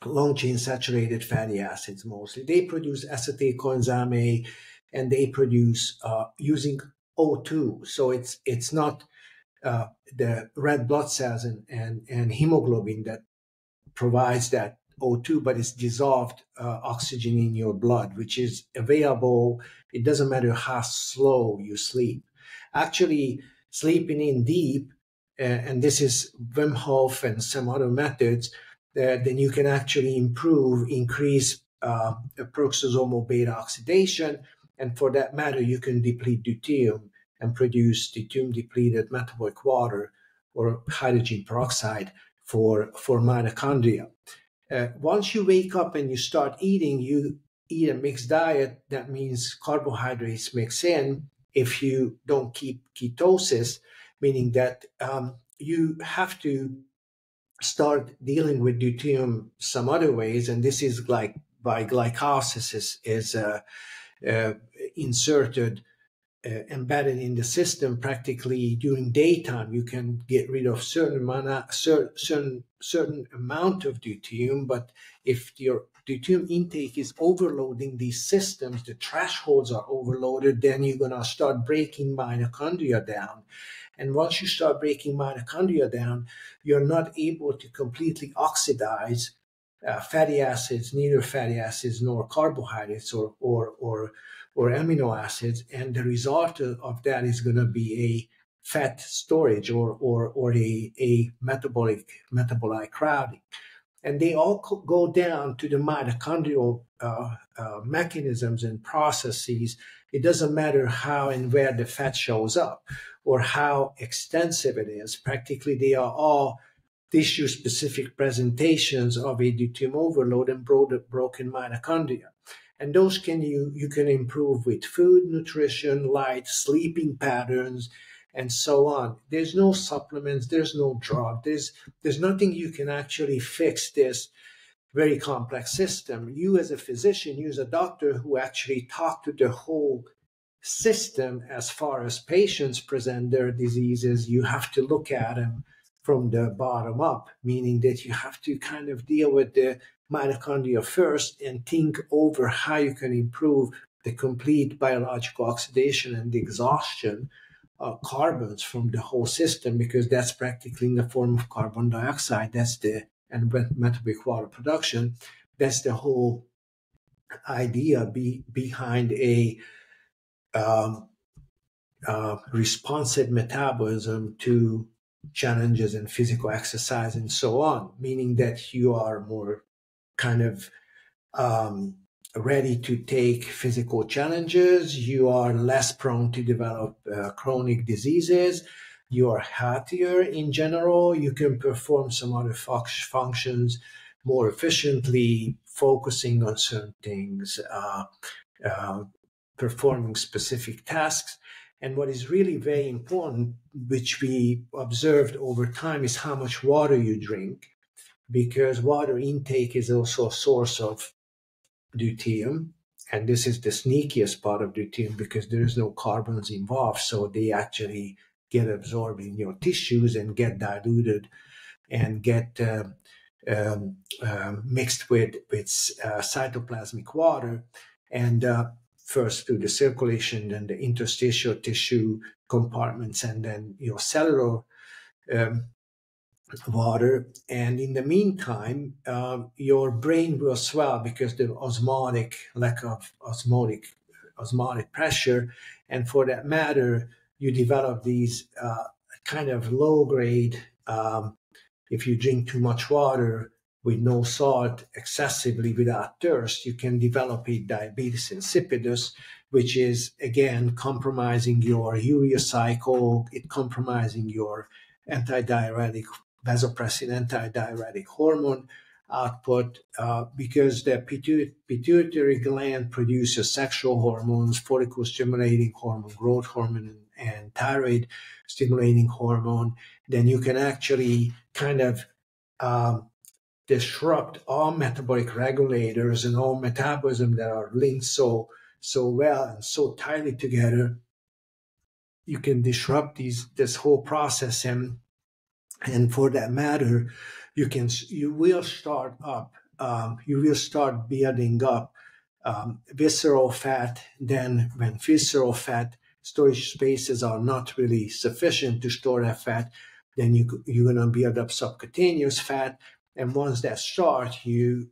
long-chain saturated fatty acids mostly. They produce acetyl coenzyme A, and they produce using O2. So it's not the red blood cells and hemoglobin that provides that O2, but it's dissolved oxygen in your blood, which is available. It doesn't matter how slow you sleep. Actually, sleeping in deep, and this is Wim Hof and some other methods, then you can actually increase peroxisomal beta oxidation, and for that matter, you can deplete deuterium and produce deuterium-depleted metabolic water or hydrogen peroxide for mitochondria. Once you wake up and you start eating, you eat a mixed diet. That means carbohydrates mix in. If you don't keep ketosis, meaning that you have to start dealing with deuterium some other ways, and this is like by glycolysis is inserted, embedded in the system practically during daytime. You can get rid of certain amount of deuterium, but if your deuterium intake is overloading these systems, the thresholds are overloaded, then you're going to start breaking mitochondria down. And once you start breaking mitochondria down, you're not able to completely oxidize fatty acids, neither fatty acids nor carbohydrates or amino acids, and the result of that is going to be a fat storage or a metabolite crowding. And they all go down to the mitochondrial mechanisms and processes. It doesn't matter how and where the fat shows up or how extensive it is. Practically, they are all tissue-specific presentations of a deuterium overload and broken mitochondria. And those you can improve with food, nutrition, light, sleeping patterns, and so on. There's no supplements, there's no drug, there's nothing you can actually fix this very complex system. You as a physician, you as a doctor who actually talk to the whole system as far as patients present their diseases, you have to look at them from the bottom up, meaning that you have to kind of deal with the mitochondria first and think over how you can improve the complete biological oxidation and the exhaustion of carbons from the whole system, because that's practically in the form of carbon dioxide. And metabolic water production. That's the whole idea behind a responsive metabolism to challenges in physical exercise and so on, meaning that you are more kind of ready to take physical challenges, you are less prone to develop chronic diseases, you are healthier in general, you can perform some other functions more efficiently, focusing on certain things, performing specific tasks. And what is really very important, which we observed over time, is how much water you drink, because water intake is also a source of deuterium. And this is the sneakiest part of deuterium because there is no carbons involved. So they actually get absorbed in your tissues and get diluted and get mixed with cytoplasmic water. And first through the circulation, then the interstitial tissue compartments, and then your cellular water. And in the meantime, your brain will swell because the lack of osmotic pressure. And for that matter, you develop these kind of low grade, if you drink too much water with no salt excessively without thirst, you can develop a diabetes insipidus, which is, again, compromising your urea cycle, compromising your antidiuretic, vasopressin antidiuretic hormone output, because the pituitary gland produces sexual hormones, follicle-stimulating hormone, growth hormone, and thyroid-stimulating hormone. Then you can actually kind of disrupt all metabolic regulators and all metabolism that are linked so well and so tightly together. You can disrupt this whole process, and for that matter, you will start building up visceral fat. Then when visceral fat storage spaces are not really sufficient to store that fat, then you're going to build up subcutaneous fat. And once that starts, you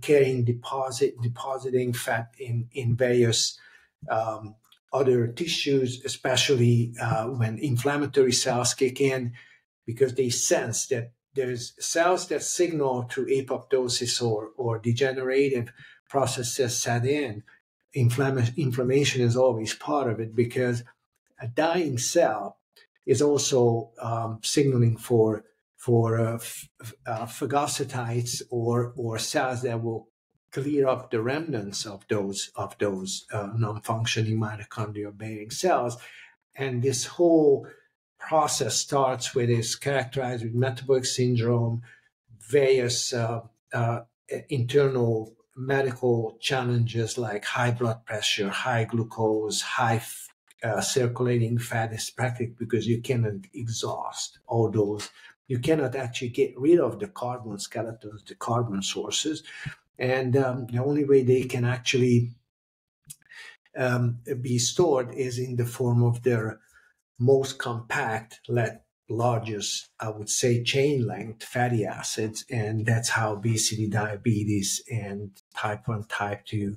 carrying depositing fat in various other tissues, especially when inflammatory cells kick in, because they sense that there's cells that signal through apoptosis or degenerative processes set in. Inflammation is always part of it, because a dying cell is also signaling for phagocytes or cells that will clear up the remnants of those non-functioning mitochondria-bearing cells. And this whole process starts is characterized with metabolic syndrome, various internal medical challenges like high blood pressure, high glucose, high circulating fat, is practically because you cannot exhaust all those. You cannot actually get rid of the carbon skeletons, the carbon sources. And the only way they can actually be stored is in the form of their most compact largest, I would say, chain length fatty acids. And that's how obesity, diabetes, and type 1, type 2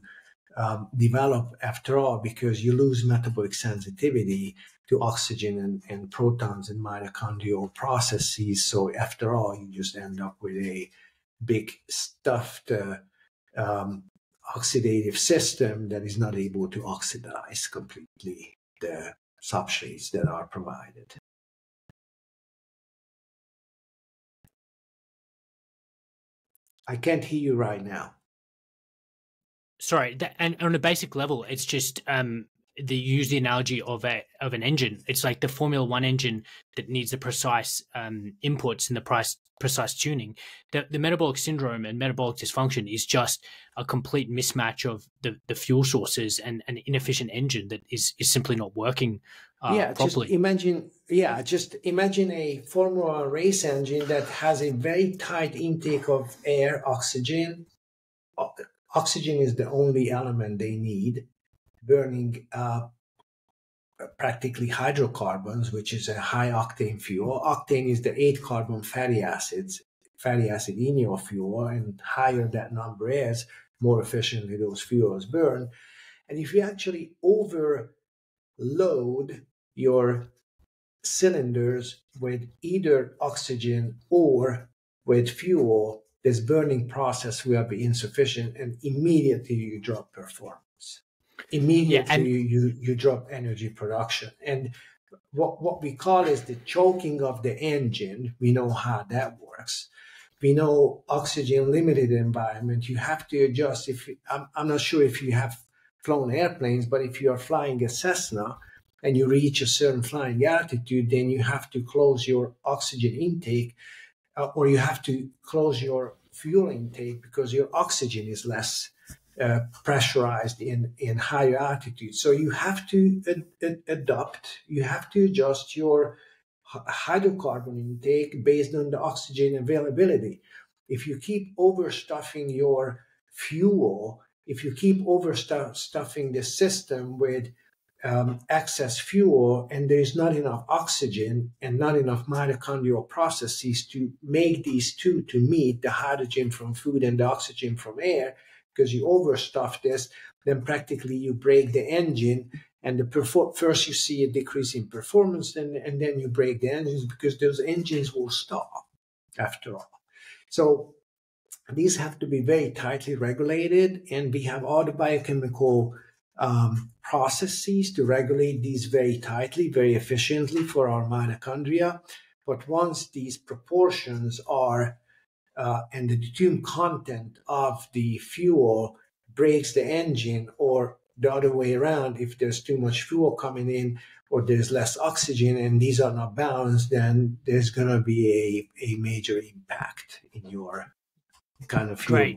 develop after all, because you lose metabolic sensitivity to oxygen and protons in mitochondrial processes. So after all, you just end up with a big stuffed oxidative system that is not able to oxidize completely the substrates that are provided. I can't hear you right now. Sorry, and on a basic level, it's just they use the analogy of an engine. It's like the Formula One engine that needs the precise inputs and the precise tuning. The metabolic syndrome and metabolic dysfunction is just a complete mismatch of the fuel sources and an inefficient engine that is simply not working properly. Just imagine a Formula One race engine that has a very tight intake of air, oxygen. Oxygen is the only element they need, burning practically hydrocarbons, which is a high octane fuel. Octane is the 8-carbon fatty acid in your fuel, and higher that number is, more efficiently those fuels burn. And if you actually overload your cylinders with either oxygen or with fuel, this burning process will be insufficient, and immediately you drop performance. Immediately you drop energy production. And what we call is the choking of the engine. We know how that works. We know oxygen limited environment, you have to adjust. I'm not sure if you have flown airplanes, but if you are flying a Cessna and you reach a certain flying altitude, then you have to close your oxygen intake, or you have to close your fuel intake because your oxygen is less pressurized in higher altitude. So you have to adapt, you have to adjust your hydrocarbon intake based on the oxygen availability. If you keep overstuffing your fuel, if you keep overstuffing the system with excess fuel, and there's not enough oxygen and not enough mitochondrial processes to make these two to meet, the hydrogen from food and the oxygen from air, because you overstuff this, then practically you break the engine, and first you see a decrease in performance, and then you break the engines, because those engines will stop after all. So these have to be very tightly regulated, and we have all the biochemical processes to regulate these very tightly, very efficiently for our mitochondria. But once these proportions are, and the deuterium content of the fuel breaks the engine, or the other way around, if there's too much fuel coming in or there's less oxygen and these are not balanced, then there's going to be a major impact in your kind of fuel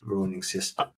burning system.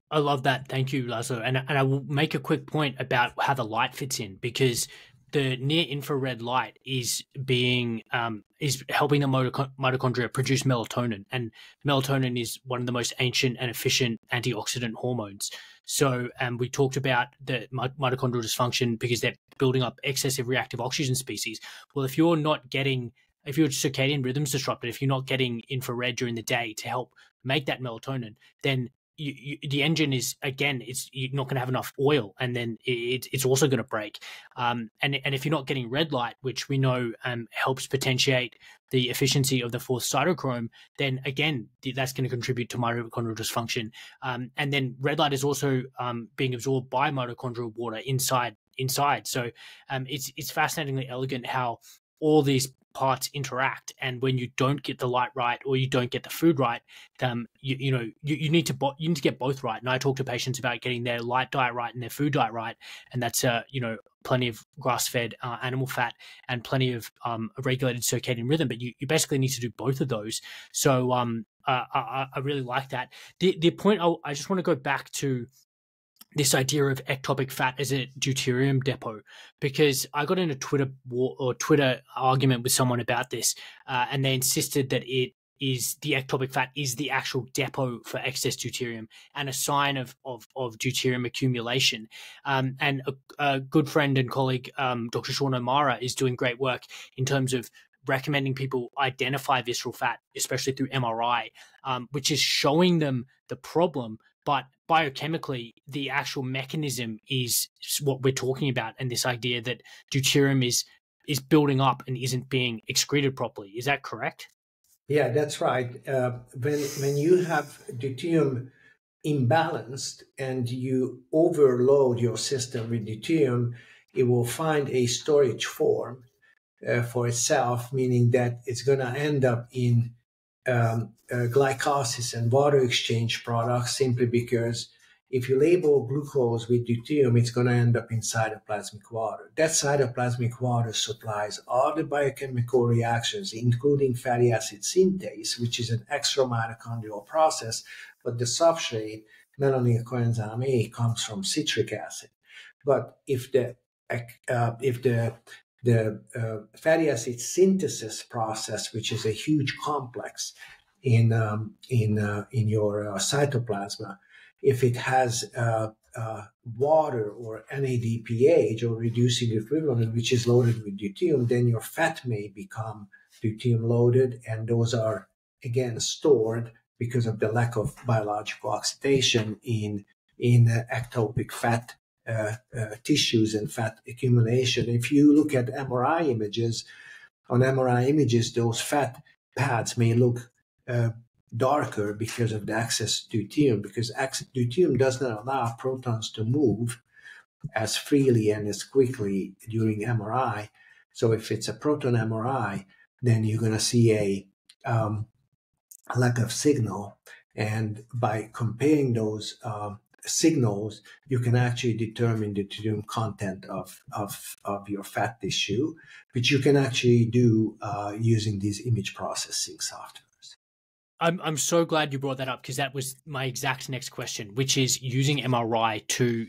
I love that. Thank you, Laszlo. And I will make a quick point about how the light fits in, because the near infrared light is helping the mitochondria produce melatonin, and melatonin is one of the most ancient and efficient antioxidant hormones. So we talked about the mitochondrial dysfunction because they're building up excessive reactive oxygen species. Well, if your circadian rhythm's disrupted, if you're not getting infrared during the day to help make that melatonin, then the engine is, again, you're not going to have enough oil, and then it's also going to break. And if you're not getting red light, which we know helps potentiate the efficiency of the fourth cytochrome, then again, that's going to contribute to mitochondrial dysfunction. And then red light is also being absorbed by mitochondrial water inside. So it's fascinatingly elegant how all these parts interact, and when you don't get the light right or you don't get the food right, you need to get both right. And I talk to patients about getting their light diet right and their food diet right, and that's plenty of grass-fed animal fat and plenty of regulated circadian rhythm. But you basically need to do both of those. So I really like that. The point I just want to go back to this idea of ectopic fat as a deuterium depot, because I got in a Twitter argument with someone about this, and they insisted that it is the ectopic fat is the actual depot for excess deuterium and a sign of deuterium accumulation. And a good friend and colleague, Dr. Sean O'Mara, is doing great work in terms of recommending people identify visceral fat, especially through MRI, which is showing them the problem. But biochemically, the actual mechanism is what we're talking about, and this idea that deuterium is building up and isn't being excreted properly. Is that correct? Yeah, that's right. When you have deuterium imbalanced and you overload your system with deuterium, it will find a storage form for itself, meaning that it's going to end up in glycolysis and water exchange products, simply because if you label glucose with deuterium, it's going to end up in cytoplasmic water. That cytoplasmic water supplies all the biochemical reactions, including fatty acid synthase, which is an extra mitochondrial process, but the substrate, melanin coenzyme A, comes from citric acid. But if the fatty acid synthesis process, which is a huge complex in your cytoplasm, if it has water or NADPH or reducing equivalent, which is loaded with deuterium, then your fat may become deuterium loaded, and those are again stored because of the lack of biological oxidation in ectopic fat tissues and fat accumulation. If you look at MRI images, those fat pads may look darker because of the excess deuterium, because deuterium does not allow protons to move as freely and as quickly during MRI. So if it's a proton MRI, then you're going to see a lack of signal. And by comparing those signals, you can actually determine the deuterium content of your fat tissue, which you can actually do using these image processing softwares. I'm so glad you brought that up, because that was my exact next question, which is using MRI to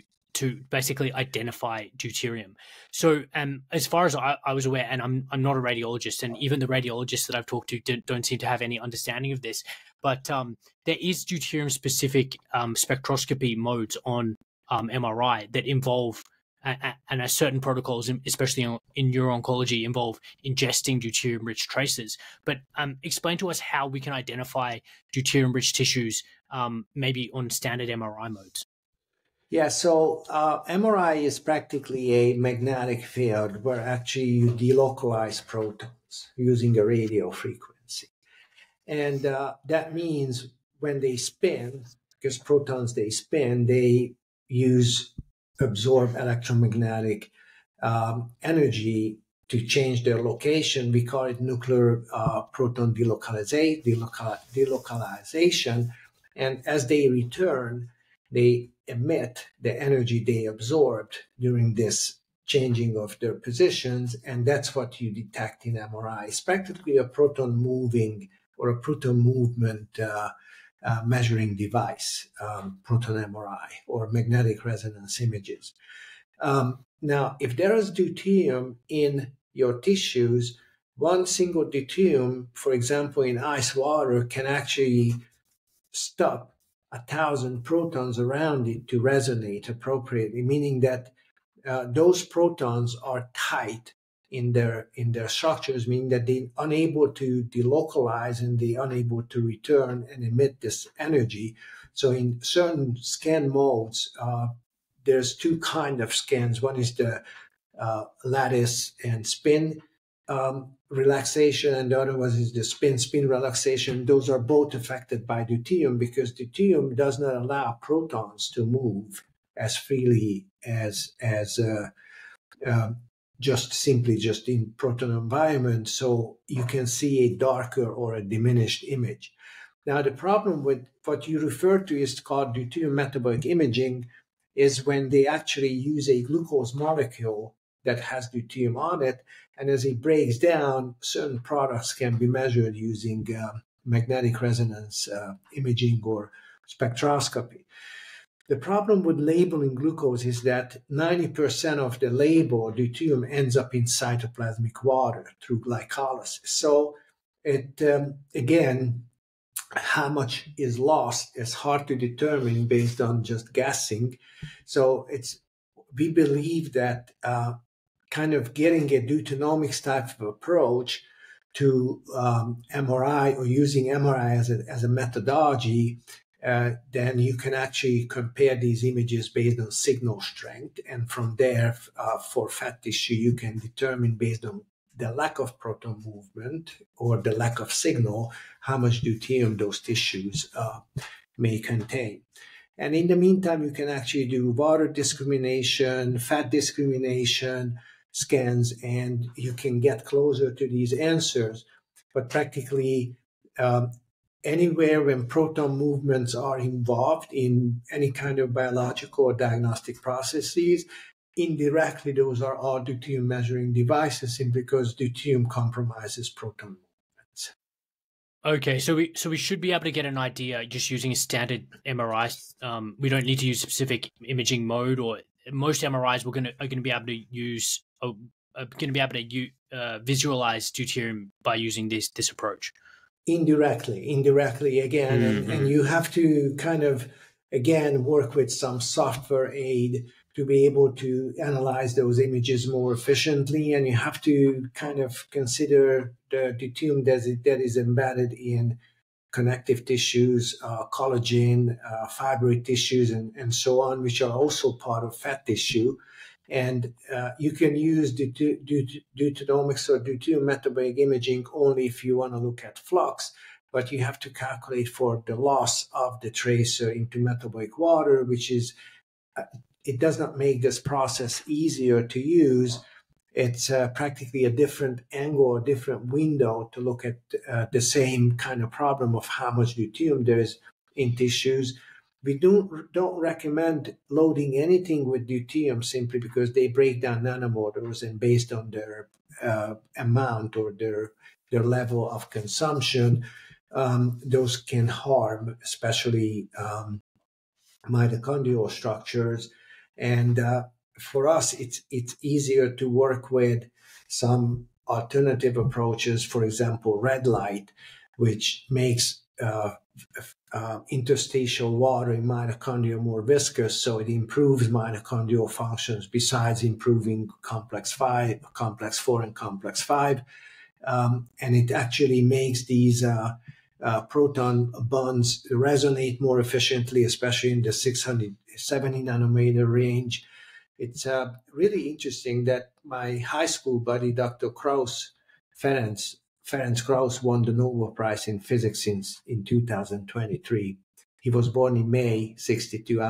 basically identify deuterium. So as far as I was aware, and I'm not a radiologist, and even the radiologists that I've talked to don't seem to have any understanding of this, but there is deuterium-specific spectroscopy modes on MRI that involve, and certain protocols, especially in neuro-oncology, involve ingesting deuterium-rich traces. But explain to us how we can identify deuterium-rich tissues, maybe on standard MRI modes. Yeah, so MRI is practically a magnetic field where actually you delocalize protons using a radio frequency. And that means when they spin, because protons, they spin, they absorb electromagnetic energy to change their location. We call it nuclear proton delocalization. And as they return, they emit the energy they absorbed during this changing of their positions, and that's what you detect in MRI. It's practically a proton moving or a proton movement measuring device, proton MRI or magnetic resonance images. Now, if there is deuterium in your tissues, one single deuterium, for example, in ice water, can actually stop 1,000 protons around it to resonate appropriately, meaning that those protons are tight in their structures, meaning that they're unable to delocalize and they're unable to return and emit this energy. So in certain scan modes, there's two kinds of scans. One is the lattice and spin relaxation, and the other one is the spin relaxation. Those are both affected by deuterium, because deuterium does not allow protons to move as freely as just in proton environment. So you can see a darker or a diminished image. Now, the problem with what you refer to is called deuterium metabolic imaging is when they actually use a glucose molecule that has deuterium on it, and as it breaks down, certain products can be measured using magnetic resonance imaging or spectroscopy. The problem with labeling glucose is that 90% of the label deuterium ends up in cytoplasmic water through glycolysis. So it again, how much is lost is hard to determine based on just guessing. So we believe that kind of getting a Deuteronomics type of approach to MRI, or using MRI as a methodology, then you can actually compare these images based on signal strength. And from there, for fat tissue, you can determine based on the lack of proton movement or the lack of signal, how much deuterium those tissues may contain. And in the meantime, you can actually do water discrimination, fat discrimination scans, and you can get closer to these answers. But practically, anywhere when proton movements are involved in any kind of biological or diagnostic processes, indirectly those are all deuterium measuring devices, simply because deuterium compromises proton movements. Okay, so we should be able to get an idea just using a standard MRI. We don't need to use specific imaging mode, or most MRIs are going to be able to use visualize deuterium by using this approach. Indirectly again, and you have to kind of again work with some software aid to be able to analyze those images more efficiently, and you have to kind of consider the deuterium that is embedded in connective tissues, collagen, fibroid tissues, and so on, which are also part of fat tissue. And you can use Deuteronomics or deuterium metabolic imaging only if you want to look at flux, but you have to calculate for the loss of the tracer into metabolic water, which is, it does not make this process easier to use. It's practically a different angle, a different window to look at the same kind of problem of how much deuterium there is in tissues. We don't recommend loading anything with deuterium simply because they break down nanomotors, and based on their amount or their level of consumption, those can harm, especially mitochondrial structures. And for us, it's easier to work with some alternative approaches, for example, red light, which makes interstitial water in mitochondria more viscous, so it improves mitochondrial functions besides improving complex 4 and complex 5. And it actually makes these proton bonds resonate more efficiently, especially in the 670 nanometer range. It's really interesting that my high school buddy, Dr. Krauss, Ferenc Krauss, won the Nobel Prize in Physics in 2023. He was born in May 62.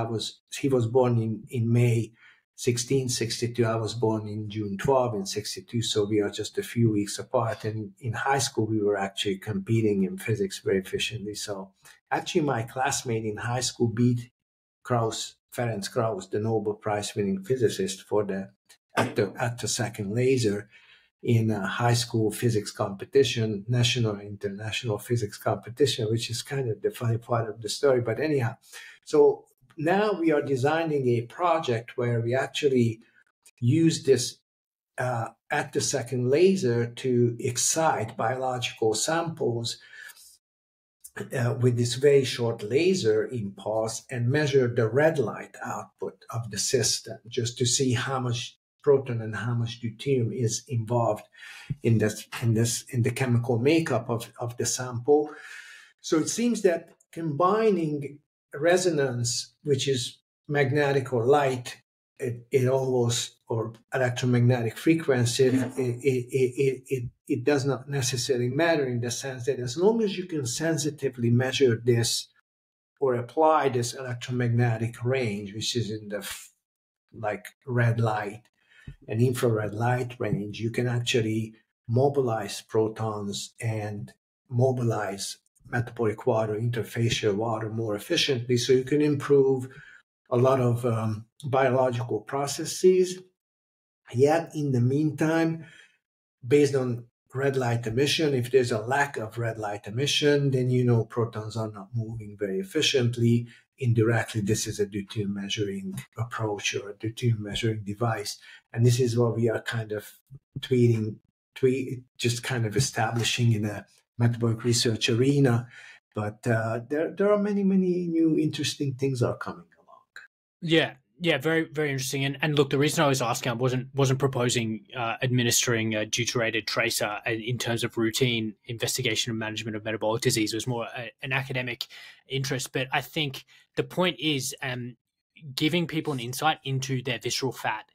He was born in May 1662. I was born in June 12 in 62. So we are just a few weeks apart. And in high school, we were actually competing in physics very efficiently. So actually, my classmate in high school beat Ferenc Krauss, the Nobel Prize winning physicist, for the attosecond laser in a high school physics competition, national and international physics competition, which is kind of the funny part of the story. But anyhow, so now we are designing a project where we actually use this attosecond laser to excite biological samples with this very short laser impulse and measure the red light output of the system, just to see how much proton and how much deuterium is involved in the chemical makeup of the sample. So it seems that combining resonance, which is magnetic or light, it almost, or electromagnetic frequency, it does not necessarily matter, in the sense that as long as you can sensitively measure this or apply this electromagnetic range, which is in the like red light and infrared light range, you can actually mobilize protons and mobilize metabolic water, interfacial water more efficiently. So you can improve a lot of biological processes. Yet in the meantime, based on red light emission, if there's a lack of red light emission, then protons are not moving very efficiently. Indirectly, this is a deuterium measuring approach or a deuterium measuring device. And this is what we are kind of just kind of establishing in a metabolic research arena. But there are many new interesting things are coming along. Yeah, very interesting. And look, the reason I was asking, I wasn't proposing administering a deuterated tracer in terms of routine investigation and management of metabolic disease. It was more an academic interest. But I think the point is, giving people an insight into their visceral fat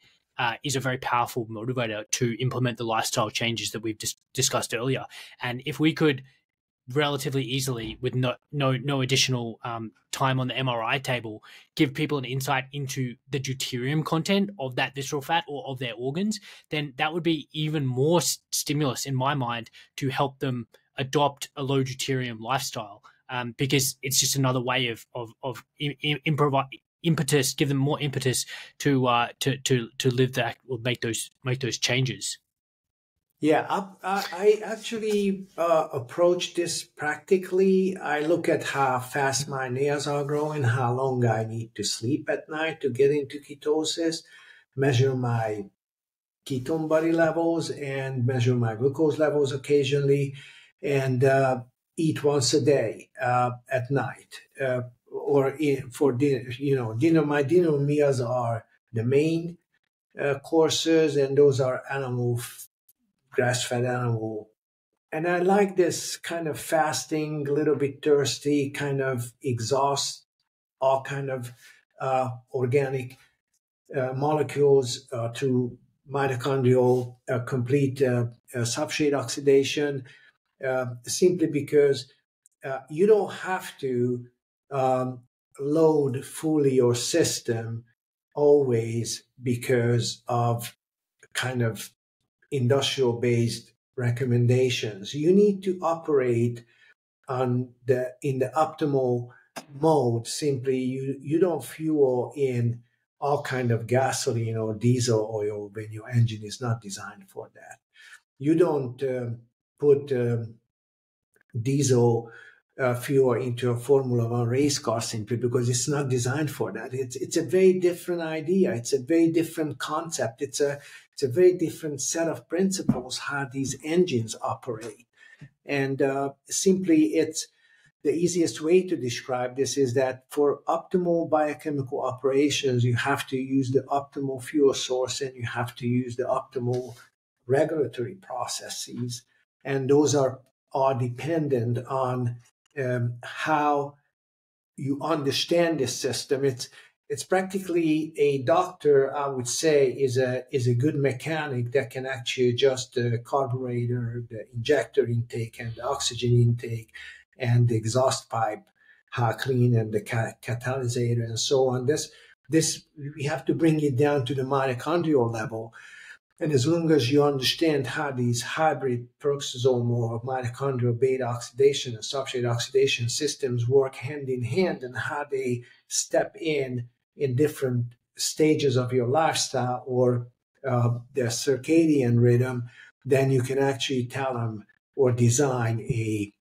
is a very powerful motivator to implement the lifestyle changes that we've discussed earlier. And if we could relatively easily, with no additional time on the MRI table, give people an insight into the deuterium content of that visceral fat or of their organs, then that would be even more stimulus in my mind to help them adopt a low deuterium lifestyle, because it's just another way of impetus, give them more impetus to live that or make those changes. Yeah, I actually approach this practically. I look at how fast my nails are growing, how long I need to sleep at night to get into ketosis, measure my ketone body levels and measure my glucose levels occasionally, and eat once a day at night for dinner. My dinner meals are the main courses, and those are grass-fed animal. And I like this kind of fasting, a little bit thirsty, kind of exhaust all kind of organic molecules to mitochondrial complete substrate oxidation, simply because you don't have to load fully your system always because of kind of industrial-based recommendations. You need to operate in the optimal mode. Simply, you don't fuel in all kind of gasoline or diesel oil when your engine is not designed for that. You don't put diesel fuel into a Formula One race car simply because it's not designed for that. It's a very different idea. It's a very different concept. It's a very different set of principles how these engines operate. And simply, it's the easiest way to describe this is that for optimal biochemical operations, you have to use the optimal fuel source and you have to use the optimal regulatory processes. And those are dependent on how you understand this system. It's practically a doctor, I would say, is a good mechanic that can actually adjust the carburetor, the injector intake, and the oxygen intake, and the exhaust pipe, how clean, and the catalysator, and so on. This we have to bring it down to the mitochondrial level. And as long as you understand how these hybrid peroxisomal or mitochondrial beta oxidation and substrate oxidation systems work hand in hand and how they step in different stages of your lifestyle or their circadian rhythm, then you can actually tell them or design a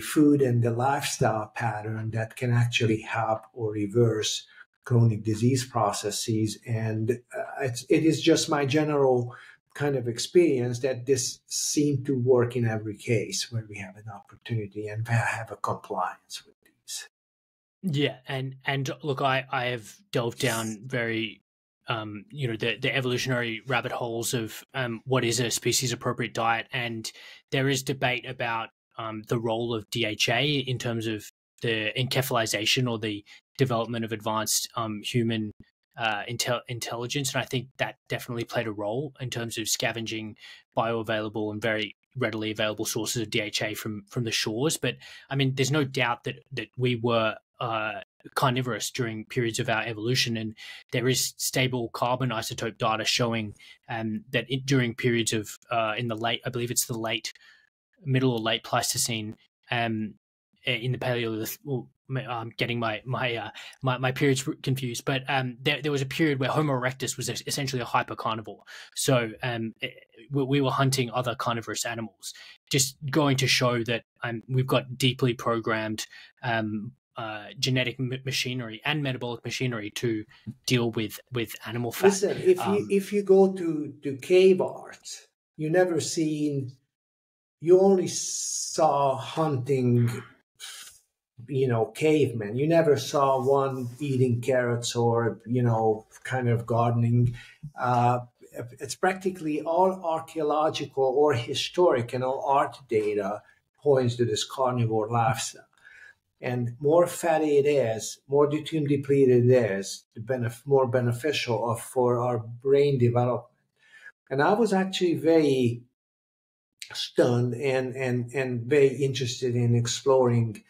food and the lifestyle pattern that can actually help or reverse chronic disease processes. And it is just my general kind of experience that this seemed to work in every case where we have an opportunity and have a compliance with these. Yeah, and look, I have delved down very the evolutionary rabbit holes of what is a species appropriate diet, and there is debate about the role of DHA in terms of the encephalization or the development of advanced human intelligence, and I think that definitely played a role in terms of scavenging bioavailable and very readily available sources of DHA from the shores. But I mean, there's no doubt that we were carnivorous during periods of our evolution, and there is stable carbon isotope data showing that during periods of in the late, I believe it's the middle or late Pleistocene, in the Paleolithic. I'm getting my periods confused, but there was a period where Homo erectus was essentially a hypercarnivore. So we were hunting other carnivorous animals, just going to show that we've got deeply programmed genetic machinery and metabolic machinery to deal with animal fat. Listen, if you go to cave art, you never seen you only saw hunting, cavemen. You never saw one eating carrots or, kind of gardening. It's practically all archaeological or historic, art data points to this carnivore lifestyle. And more fatty it is, more deuterium depleted it is, the more beneficial for our brain development. And I was actually very stunned and very interested in exploring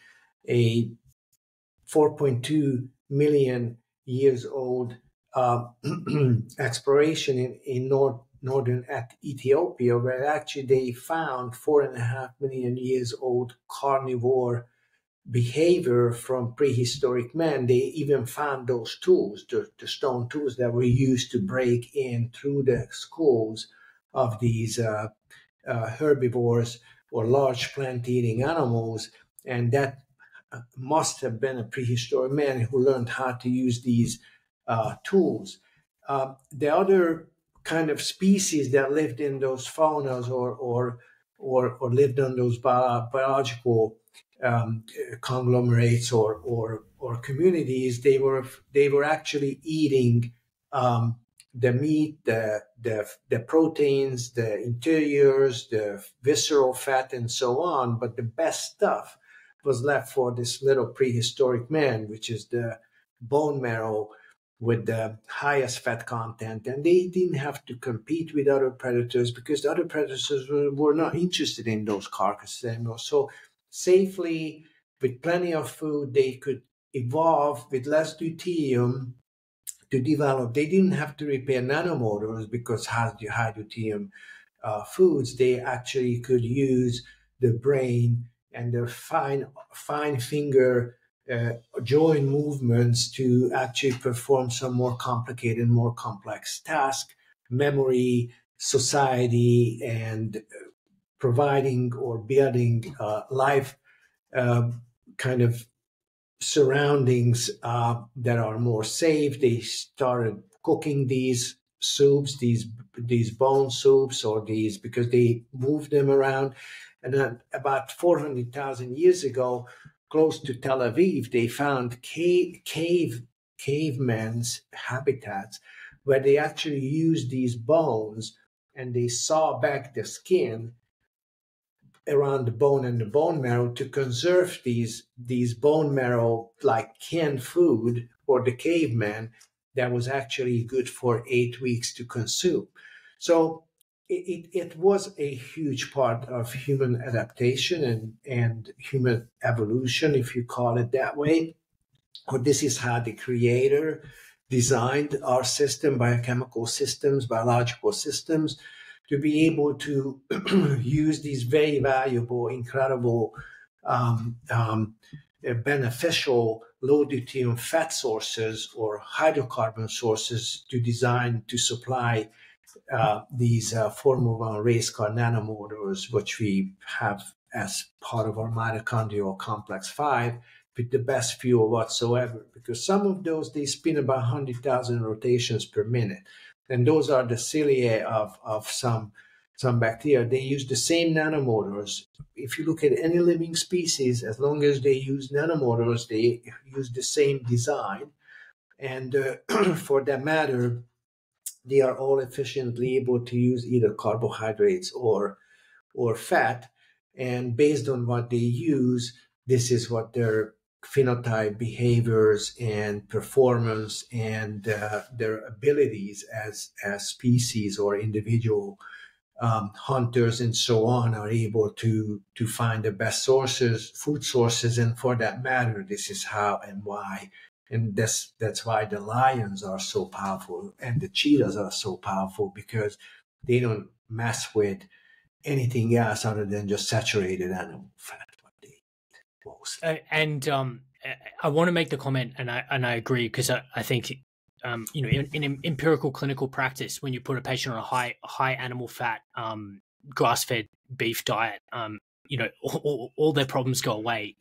a 4.2 million years old exploration in northern Ethiopia, where actually they found 4.5 million years old carnivore behavior from prehistoric man. They even found those tools, the stone tools that were used to break in through the skulls of these herbivores or large plant-eating animals, and that must have been a prehistoric man who learned how to use these tools. The other kind of species that lived in those faunas or lived on those biological conglomerates or communities, they were actually eating the meat, the proteins, the interiors, the visceral fat, and so on. But the best stuff was left for this little prehistoric man, which is the bone marrow with the highest fat content. And they didn't have to compete with other predators because the other predators were not interested in those carcasses anymore. So safely, with plenty of food, they could evolve with less deuterium to develop. They didn't have to repair nanomotors because high deuterium foods. They actually could use the brain and their fine finger joint movements to actually perform some more complicated, more complex tasks, memory, society, and providing or building life kind of surroundings that are more safe. They started cooking these soups, these bone soups, or these, because they moved them around. And then about 400,000 years ago, close to Tel Aviv, they found cavemen's habitats where they actually used these bones and they saw back the skin around the bone and the bone marrow to conserve these bone marrow like canned food for the caveman that was actually good for 8 weeks to consume. So it was a huge part of human adaptation and human evolution, if you call it that way. Or this is how the creator designed our system, biochemical systems, biological systems, to be able to use these very valuable, incredible, beneficial low deuterium fat sources or hydrocarbon sources to supply these form race car nanomotors, which we have as part of our mitochondrial complex 5, with the best fuel whatsoever. Because some of those, they spin about 100,000 rotations per minute. And those are the cilia of some bacteria. They use the same nanomotors. If you look at any living species, as long as they use nanomotors, they use the same design. And for that matter, they are all efficiently able to use either carbohydrates or fat. And based on what they use, this is what their phenotype, behaviors, and performance, and their abilities as species or individual hunters and so on are able to find the best sources, food sources. And for that matter, this is how and why. And that's why the lions are so powerful and the cheetahs are so powerful, because they don't mess with anything else other than just saturated animal fat. What they eat most. And I want to make the comment, and I agree, because I think in empirical clinical practice, when you put a patient on a high animal fat grass-fed beef diet, all their problems go away,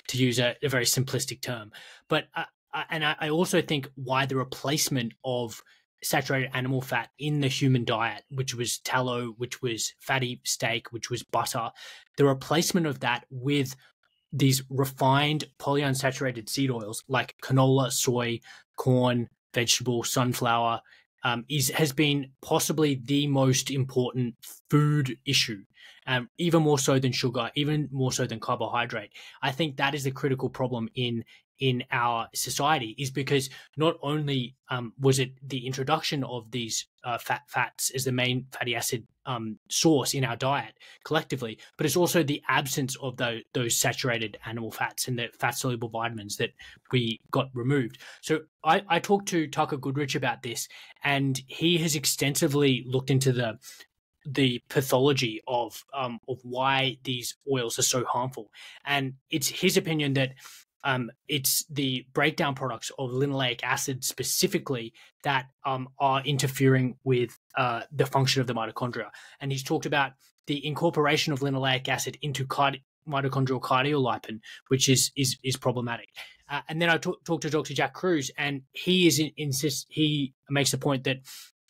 to use a very simplistic term. But I also think why the replacement of saturated animal fat in the human diet, which was tallow, which was fatty steak, which was butter, the replacement of that with these refined polyunsaturated seed oils like canola, soy, corn, vegetable, sunflower, has been possibly the most important food issue, even more so than sugar, even more so than carbohydrate. I think that is the critical problem in our society, is because not only was it the introduction of these fats as the main fatty acid source in our diet collectively, but it's also the absence of those saturated animal fats and the fat-soluble vitamins that we got removed. So I talked to Tucker Goodrich about this, and he has extensively looked into the pathology of why these oils are so harmful. And it's his opinion that it's the breakdown products of linoleic acid specifically that are interfering with the function of the mitochondria. And he's talked about the incorporation of linoleic acid into mitochondrial cardiolipin, which is problematic. And then I talked to Dr. Jack Kruse, and he makes the point that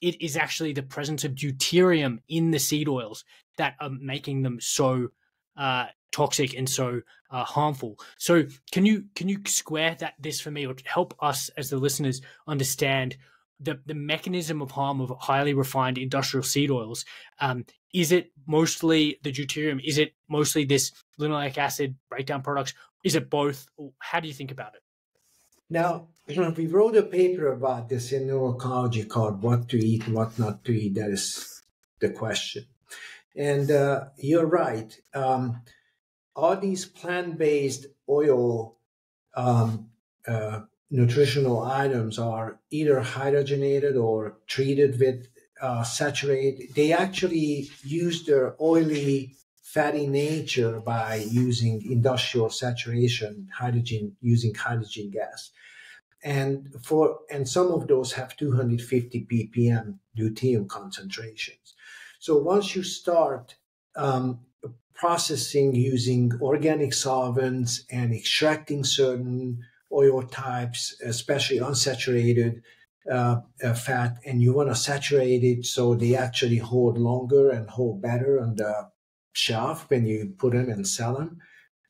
it is actually the presence of deuterium in the seed oils that are making them so toxic and so harmful. So can you square this for me, or help us as the listeners understand the mechanism of harm of highly refined industrial seed oils? Is it mostly the deuterium? Is it mostly this linoleic acid breakdown products? Is it both? How do you think about it? Now, we wrote a paper about this in neurology called "What to Eat, What Not to Eat." That is the question. And you're right. All these plant-based oil nutritional items are either hydrogenated or treated with saturated. They actually use their oily, fatty nature by using industrial saturation, using hydrogen gas. And some of those have 250 ppm deuterium concentrations. So once you start processing using organic solvents and extracting certain oil types, especially unsaturated fat, and you want to saturate it so they actually hold longer and hold better on the shelf when you put them and sell them.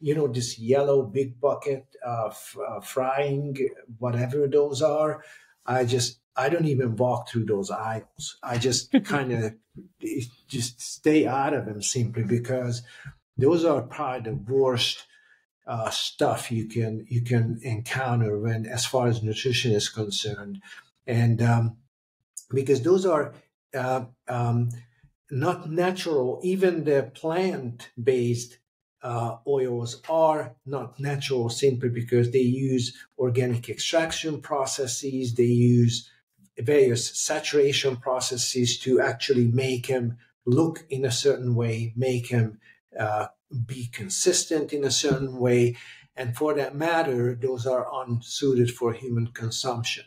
You know, this yellow big bucket of frying, whatever those are, I don't even walk through those aisles. I just kind of just stay out of them, simply because those are probably the worst stuff you can encounter when, as far as nutrition is concerned, and because those are not natural. Even the plant-based oils are not natural, simply because they use organic extraction processes. They use various saturation processes to actually make them look in a certain way, make them be consistent in a certain way. And for that matter, those are unsuited for human consumption.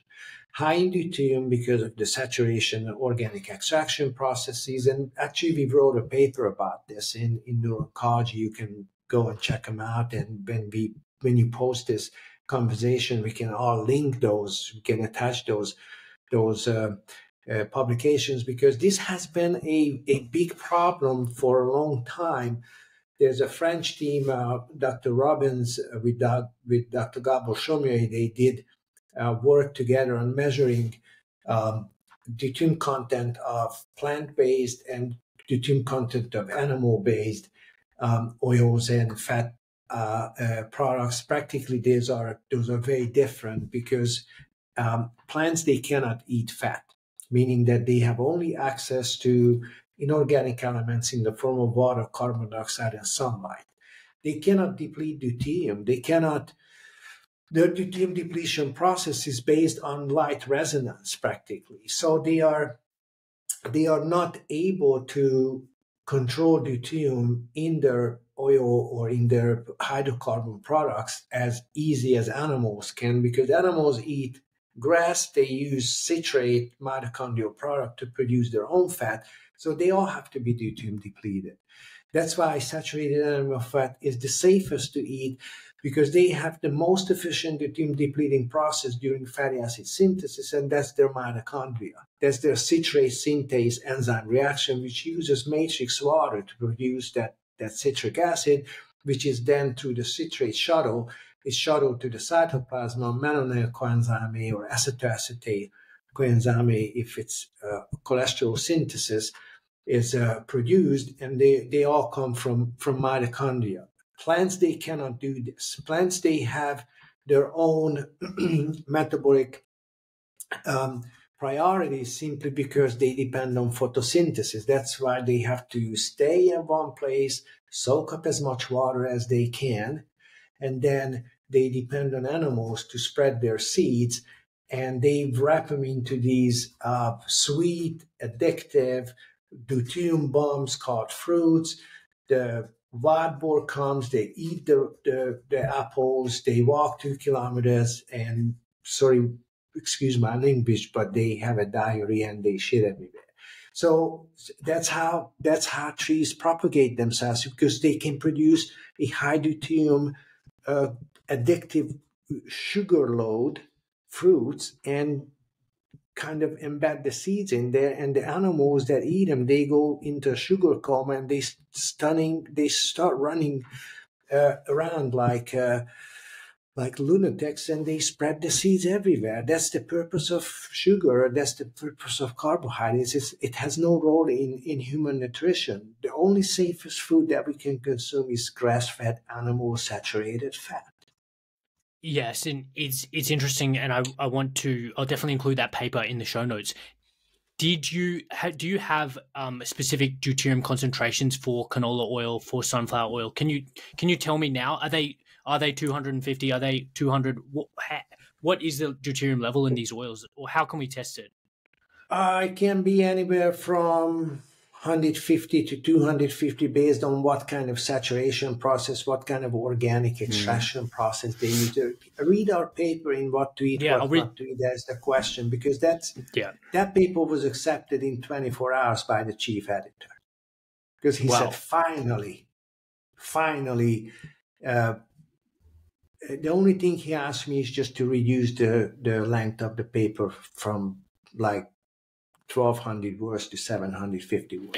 High in deuterium because of the saturation and organic extraction processes. And actually, we wrote a paper about this in neurology. You can go and check them out. And when you post this conversation, we can all link those. We can attach those publications, because this has been a big problem for a long time. There's a French team, Dr. Robbins with Dr. Gabor Chaumier. They did work together on measuring deuterium content of plant-based and deuterium content of animal-based oils and fat products. Practically, those are very different, because plants, they cannot eat fat, meaning that they have only access to inorganic elements in the form of water, carbon dioxide, and sunlight. They cannot deplete deuterium. Their deuterium depletion process is based on light resonance, practically. So they are not able to control deuterium in their oil or in their hydrocarbon products as easy as animals can, because animals eat grass. They use citrate mitochondrial product to produce their own fat. So they all have to be deuterium depleted. That's why saturated animal fat is the safest to eat, because they have the most efficient deuterium depleting process during fatty acid synthesis, and that's their mitochondria. That's their citrate synthase enzyme reaction, which uses matrix water to produce that citric acid, which is then through the citrate shuttle, is shuttled to the cytoplasm of mannose coenzyme A or acetoacetate coenzyme A if it's cholesterol synthesis is produced, and they all come from mitochondria. Plants, they cannot do this. Plants, they have their own metabolic priorities simply because they depend on photosynthesis. That's why they have to stay in one place, soak up as much water as they can, and then they depend on animals to spread their seeds, and they wrap them into these sweet, addictive deuterium bombs called fruits. The wild boar comes, they eat the apples, they walk 2 kilometers, and excuse my language, but they have a diarrhea and they shit everywhere. So that's how trees propagate themselves, because they can produce a high deuterium addictive sugar load fruits and kind of embed the seeds in there, and the animals that eat them, they go into a sugar coma, and they start running around like lunatics, and they spread the seeds everywhere. That's the purpose of sugar. That's the purpose of carbohydrates. It has no role in human nutrition. The only safest food that we can consume is grass-fed animal saturated fat. Yes, and it's interesting, and I'll definitely include that paper in the show notes. Do you have specific deuterium concentrations for canola oil, for sunflower oil? Can you tell me now? Are they 250? Are they 200? What is the deuterium level in these oils, or how can we test it? It can be anywhere from 150 to 250 based on what kind of saturation process, what kind of organic extraction process they use. Read our paper in What to Eat, What to Eat. That's the question, because that paper was accepted in 24 hours by the chief editor, because he said, finally, the only thing he asked me is just to reduce the length of the paper from like 1,200 words to 750 words.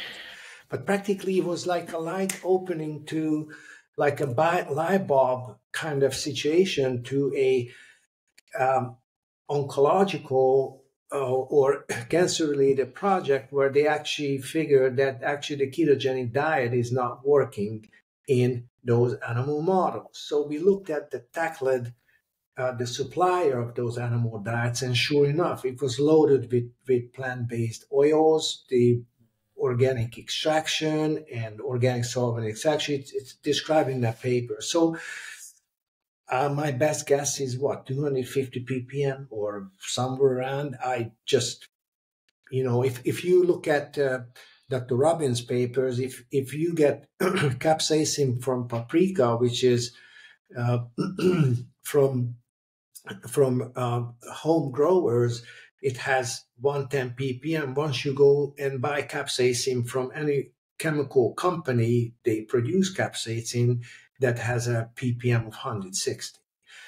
But practically it was like a light opening to like a light bulb kind of situation to a oncological or cancer-related project, where they actually figured that actually the ketogenic diet is not working in those animal models. So we looked at the supplier of those animal diets, and sure enough, it was loaded with plant-based oils, the organic extraction and organic solvent extraction. It's described in that paper. So my best guess is 250 ppm or somewhere around. I just, if you look at Dr. Robbins' papers, if you get capsaicin from paprika, which is from home growers, it has 110 ppm. Once you go and buy capsaicin from any chemical company, they produce capsaicin that has a ppm of 160.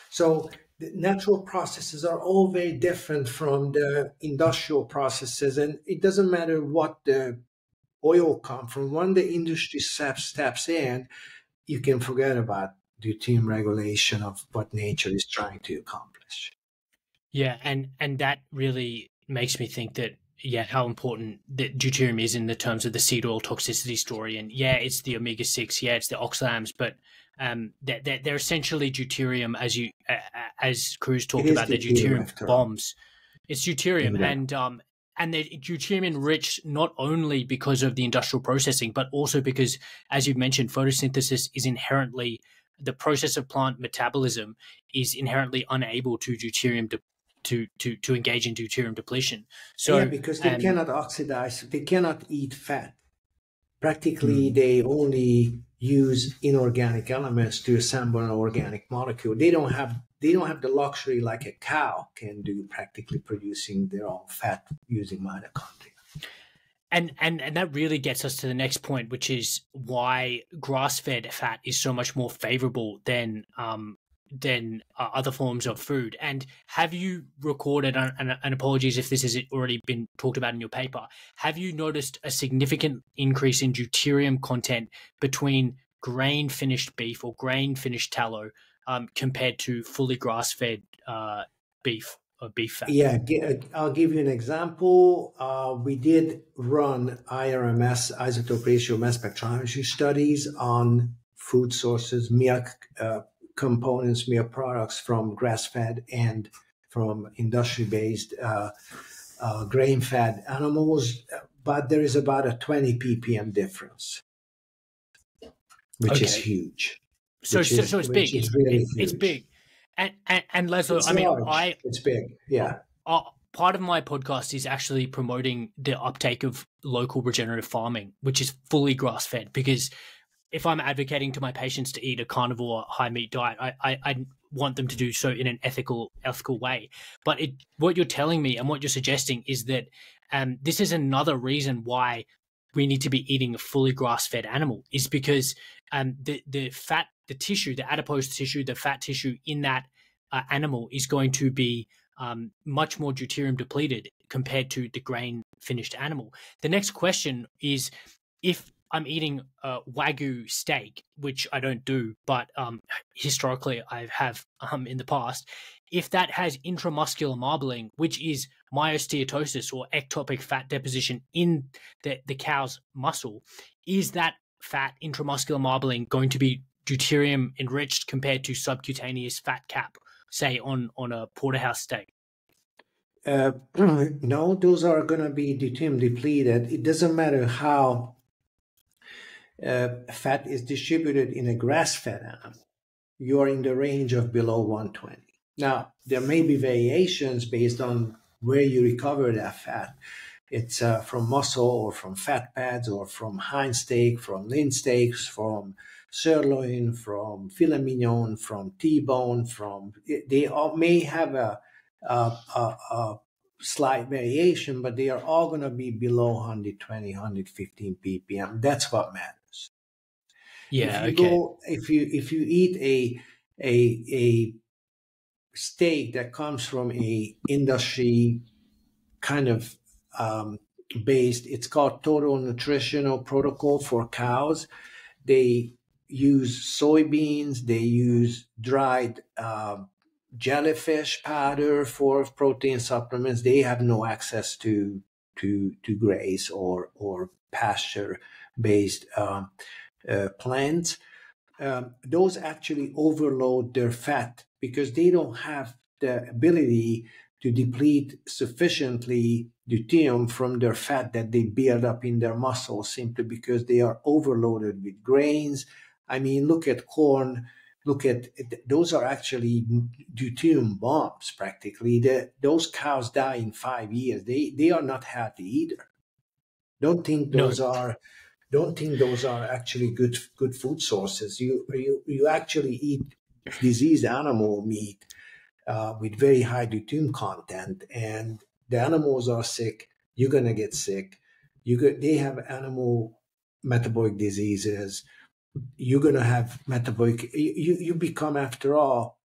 So the natural processes are all very different from the industrial processes, and it doesn't matter what the oil comes from. When the industry steps in, you can forget about deuterium regulation of what nature is trying to accomplish. Yeah, and that really makes me think that, how important that deuterium is in the terms of the seed oil toxicity story. And it's the omega-6, it's the oxalams, but they're essentially deuterium, as Cruz talked about, the deuterium bombs. It's deuterium, and they're deuterium enriched not only because of the industrial processing, but also because, as you've mentioned, photosynthesis is inherently, the process of plant metabolism is inherently unable to deuterium to engage in deuterium depletion. So because they cannot oxidize, they cannot eat fat. Practically, they only use inorganic elements to assemble an organic molecule. They don't have the luxury like a cow can do, practically producing their own fat using mitochondria. And that really gets us to the next point, which is why grass-fed fat is so much more favorable than other forms of food. And have you recorded, and apologies if this has already been talked about in your paper, have you noticed a significant increase in deuterium content between grain-finished beef or grain-finished tallow compared to fully grass-fed beef or beef fat? Yeah, I'll give you an example. We did run IRMS, isotope ratio mass spectrometry studies on food sources, milk components, milk products from grass-fed and from industry-based grain-fed animals, but there is about a 20 ppm difference, which is huge. So it's big. It's big. And Laszlo, it's big. Yeah. Part of my podcast is actually promoting the uptake of local regenerative farming, which is fully grass-fed. Because if I'm advocating to my patients to eat a carnivore high meat diet, I want them to do so in an ethical way. But what you're telling me and what you're suggesting is that this is another reason why we need to be eating a fully grass-fed animal, is because the fat, the tissue, the adipose tissue, the fat tissue in that animal is going to be much more deuterium-depleted compared to the grain-finished animal. The next question is, if I'm eating a Wagyu steak, which I don't do, but historically I have in the past, if that has intramuscular marbling, which is myosteatosis or ectopic fat deposition in the cow's muscle, is that fat intramuscular marbling going to be deuterium enriched compared to subcutaneous fat cap, say on a porterhouse steak? No, those are going to be deuterium depleted. It doesn't matter how fat is distributed in a grass-fed animal. You are in the range of below 120. Now, there may be variations based on where you recover that fat. It's from muscle or from fat pads or from hind steak, from lean steaks, from sirloin, from filet mignon, from T-bone, they all may have a slight variation, but they are all going to be below 120, 115 ppm. That's what matters. Yeah. If you eat a steak that comes from a industry kind of based, it's called Total Nutritional Protocol for cows. They use soybeans, they use dried jellyfish powder for protein supplements. They have no access to graze or pasture based plants. Those actually overload their fat because they don't have the ability to deplete sufficiently deuterium from their fat that they build up in their muscles, simply because they are overloaded with grains. I mean, look at corn. Those are actually deuterium bombs practically. Those cows die in 5 years. They are not healthy either. Don't think those are actually good food sources. You actually eat diseased animal meat with very high deuterium content, and the animals are sick. You're gonna get sick. They have animal metabolic diseases. You're gonna have metabolic. You become, after all,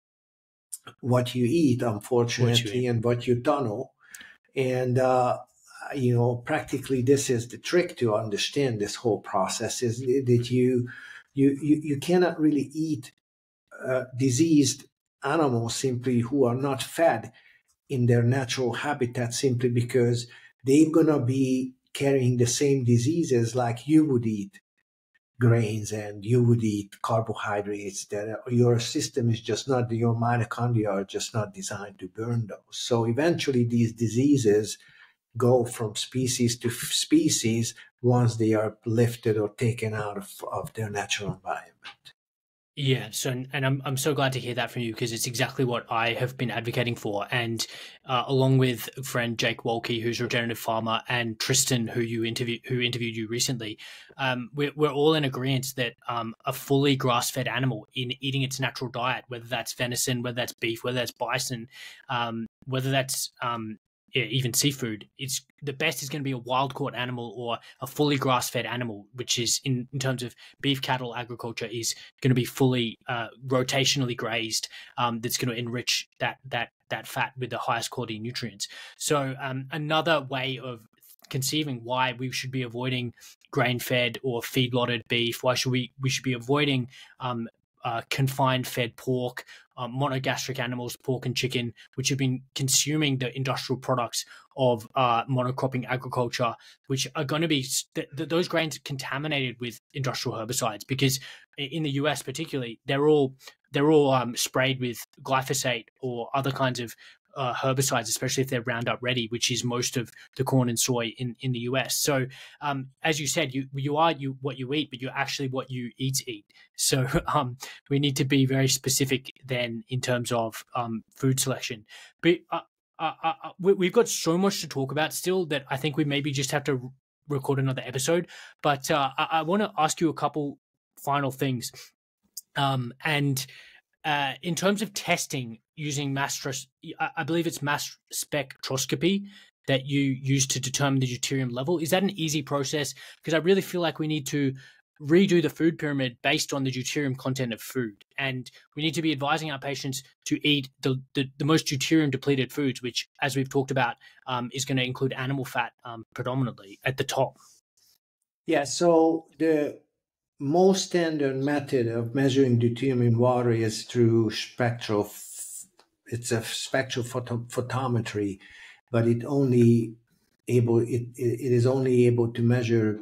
what you eat, unfortunately, and what you tunnel. And practically, this is the trick to understand this whole process: is that you cannot really eat diseased animals simply who are not fed in their natural habitat, simply because they're going to be carrying the same diseases like you would eat grains and you would eat carbohydrates. That your system is just not, your mitochondria are just not designed to burn those. So eventually these diseases go from species to species once they are lifted or taken out of their natural environment. Yeah, so and I'm so glad to hear that from you, because it's exactly what I have been advocating for, and along with friend Jake Wolke, who's a regenerative farmer, and Tristan, who interviewed you recently, we're all in agreement that a fully grass-fed animal in eating its natural diet, whether that's venison, whether that's beef, whether that's bison, whether that's even seafood, it's the best is going to be a wild caught animal or a fully grass fed animal, which is in terms of beef cattle agriculture is going to be fully rotationally grazed. That's going to enrich that fat with the highest quality nutrients. So another way of conceiving why we should be avoiding grain-fed or feedlotted beef, why should we should be avoiding confined fed pork, monogastric animals, pork and chicken, which have been consuming the industrial products of monocropping agriculture, which are going to be those grains contaminated with industrial herbicides, because in the US particularly, they're all sprayed with glyphosate or other kinds of herbicides, especially if they're Roundup ready, which is most of the corn and soy in the US. So as you said, you are what you eat, but you're actually what you eat. So we need to be very specific then in terms of food selection. But we've got so much to talk about still that I think we maybe just have to record another episode. But I want to ask you a couple final things. In terms of testing using I believe it's mass spectroscopy that you use to determine the deuterium level. Is that an easy process? Because I really feel like we need to redo the food pyramid based on the deuterium content of food. And we need to be advising our patients to eat the most deuterium depleted foods, which, as we've talked about, is going to include animal fat predominantly at the top. Yeah, so the most standard method of measuring deuterium in water is through it's a spectral photometry, but it is only able to measure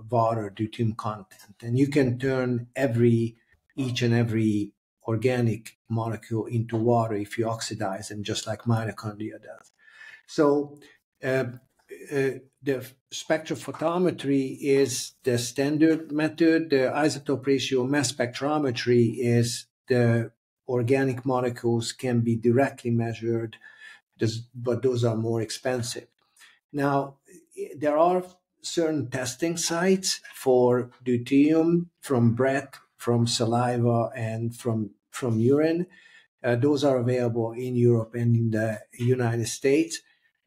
water deuterium content, and you can turn each and every organic molecule into water if you oxidize them, just like mitochondria does. So the spectrophotometry is the standard method. The isotope ratio mass spectrometry is the organic molecules can be directly measured, but those are more expensive. Now, there are certain testing sites for deuterium from breath, from saliva, and from urine. Those are available in Europe and in the United States.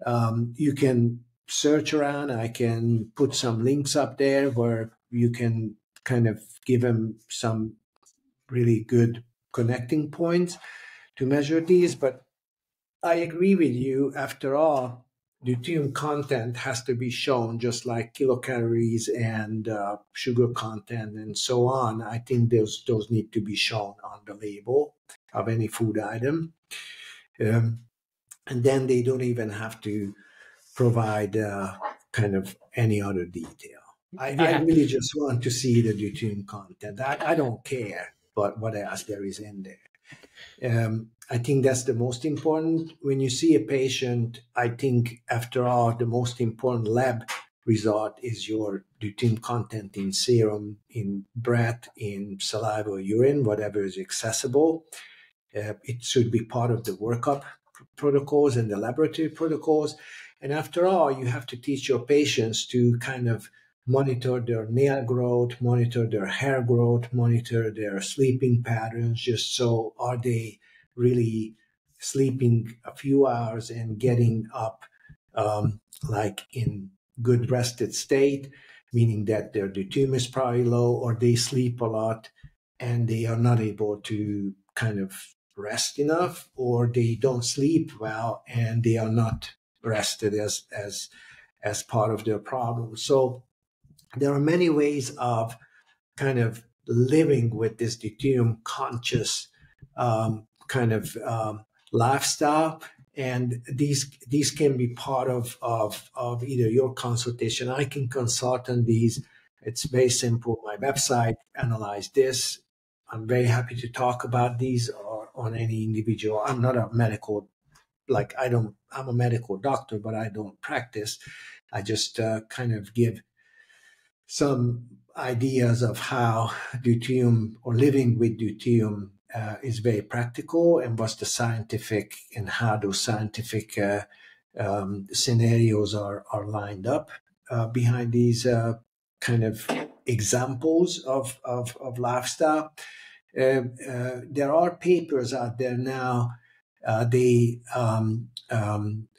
You can search around. I can put some links up there where you can kind of give them some really good connecting points to measure these. But I agree with you. After all, deuterium content has to be shown, just like kilocalories and sugar content and so on. I think those need to be shown on the label of any food item. And then they don't even have to provide kind of any other detail. I really just want to see the deuterium content. I don't care what else there is in there. I think that's the most important. When you see a patient, I think, after all, the most important lab result is your deuterium content in serum, in breath, in saliva or urine, whatever is accessible. It should be part of the workup protocols and the laboratory protocols. And after all, you have to teach your patients to kind of monitor their nail growth, monitor their hair growth, monitor their sleeping patterns, just so are they really sleeping a few hours and getting up like in good rested state, meaning that their deuterium is probably low, or they sleep a lot and they are not able to kind of rest enough, or they don't sleep well and they are not rested as part of their problem. So there are many ways of kind of living with this deuterium conscious kind of lifestyle, and these can be part of either your consultation. I can consult on these. It's very simple. My website, Analyze This. I'm very happy to talk about these or on any individual. I'm not a medical, I'm a medical doctor, but I don't practice. I just kind of give some ideas of how deuterium or living with deuterium is very practical, and what's the scientific and how those scientific scenarios are lined up behind these kind of examples of lifestyle. There are papers out there now. They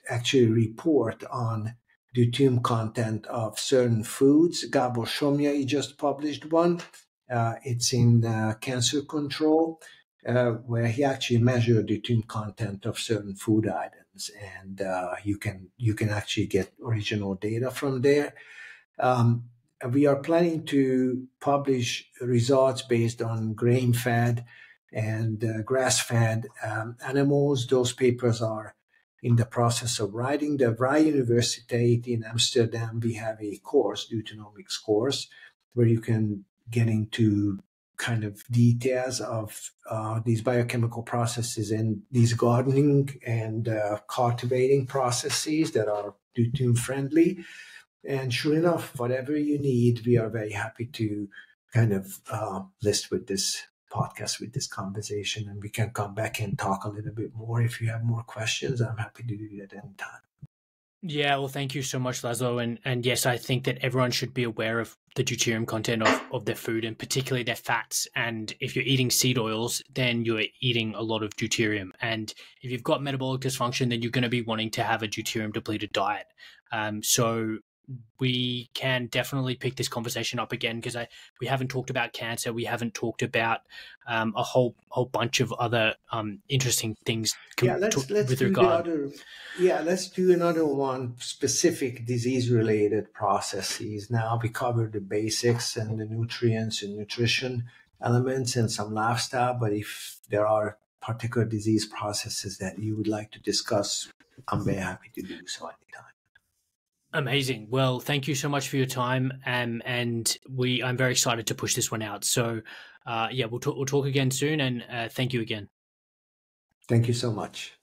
actually report on deuterium content of certain foods. Gabor Somjai just published one. It's in cancer control, where he actually measured deuterium content of certain food items, and you can actually get original data from there. We are planning to publish results based on grain-fed and grass-fed animals. Those papers are in the process of writing. The Vrije Universiteit in Amsterdam, we have a course, Deuteronomics course, where you can get into kind of details of these biochemical processes and these gardening and cultivating processes that are deuterium friendly. And sure enough, whatever you need, we are very happy to kind of list with this podcast, with this conversation, and we can come back and talk a little bit more. If you have more questions, I'm happy to do that anytime. Yeah, well, thank you so much, Laszlo. And yes, I think that everyone should be aware of the deuterium content of their food, and particularly their fats. And if you're eating seed oils, then you're eating a lot of deuterium. And if you've got metabolic dysfunction, then you're going to be wanting to have a deuterium-depleted diet. So we can definitely pick this conversation up again, because we haven't talked about cancer. We haven't talked about a whole bunch of other interesting things. Let's do another one, specific disease-related processes. Now we covered the basics and the nutrients and nutrition elements and some lifestyle, but if there are particular disease processes that you would like to discuss, I'm very happy to do so anytime. Amazing. Well, thank you so much for your time, and I'm very excited to push this one out. So, we'll talk again soon, and thank you again. Thank you so much.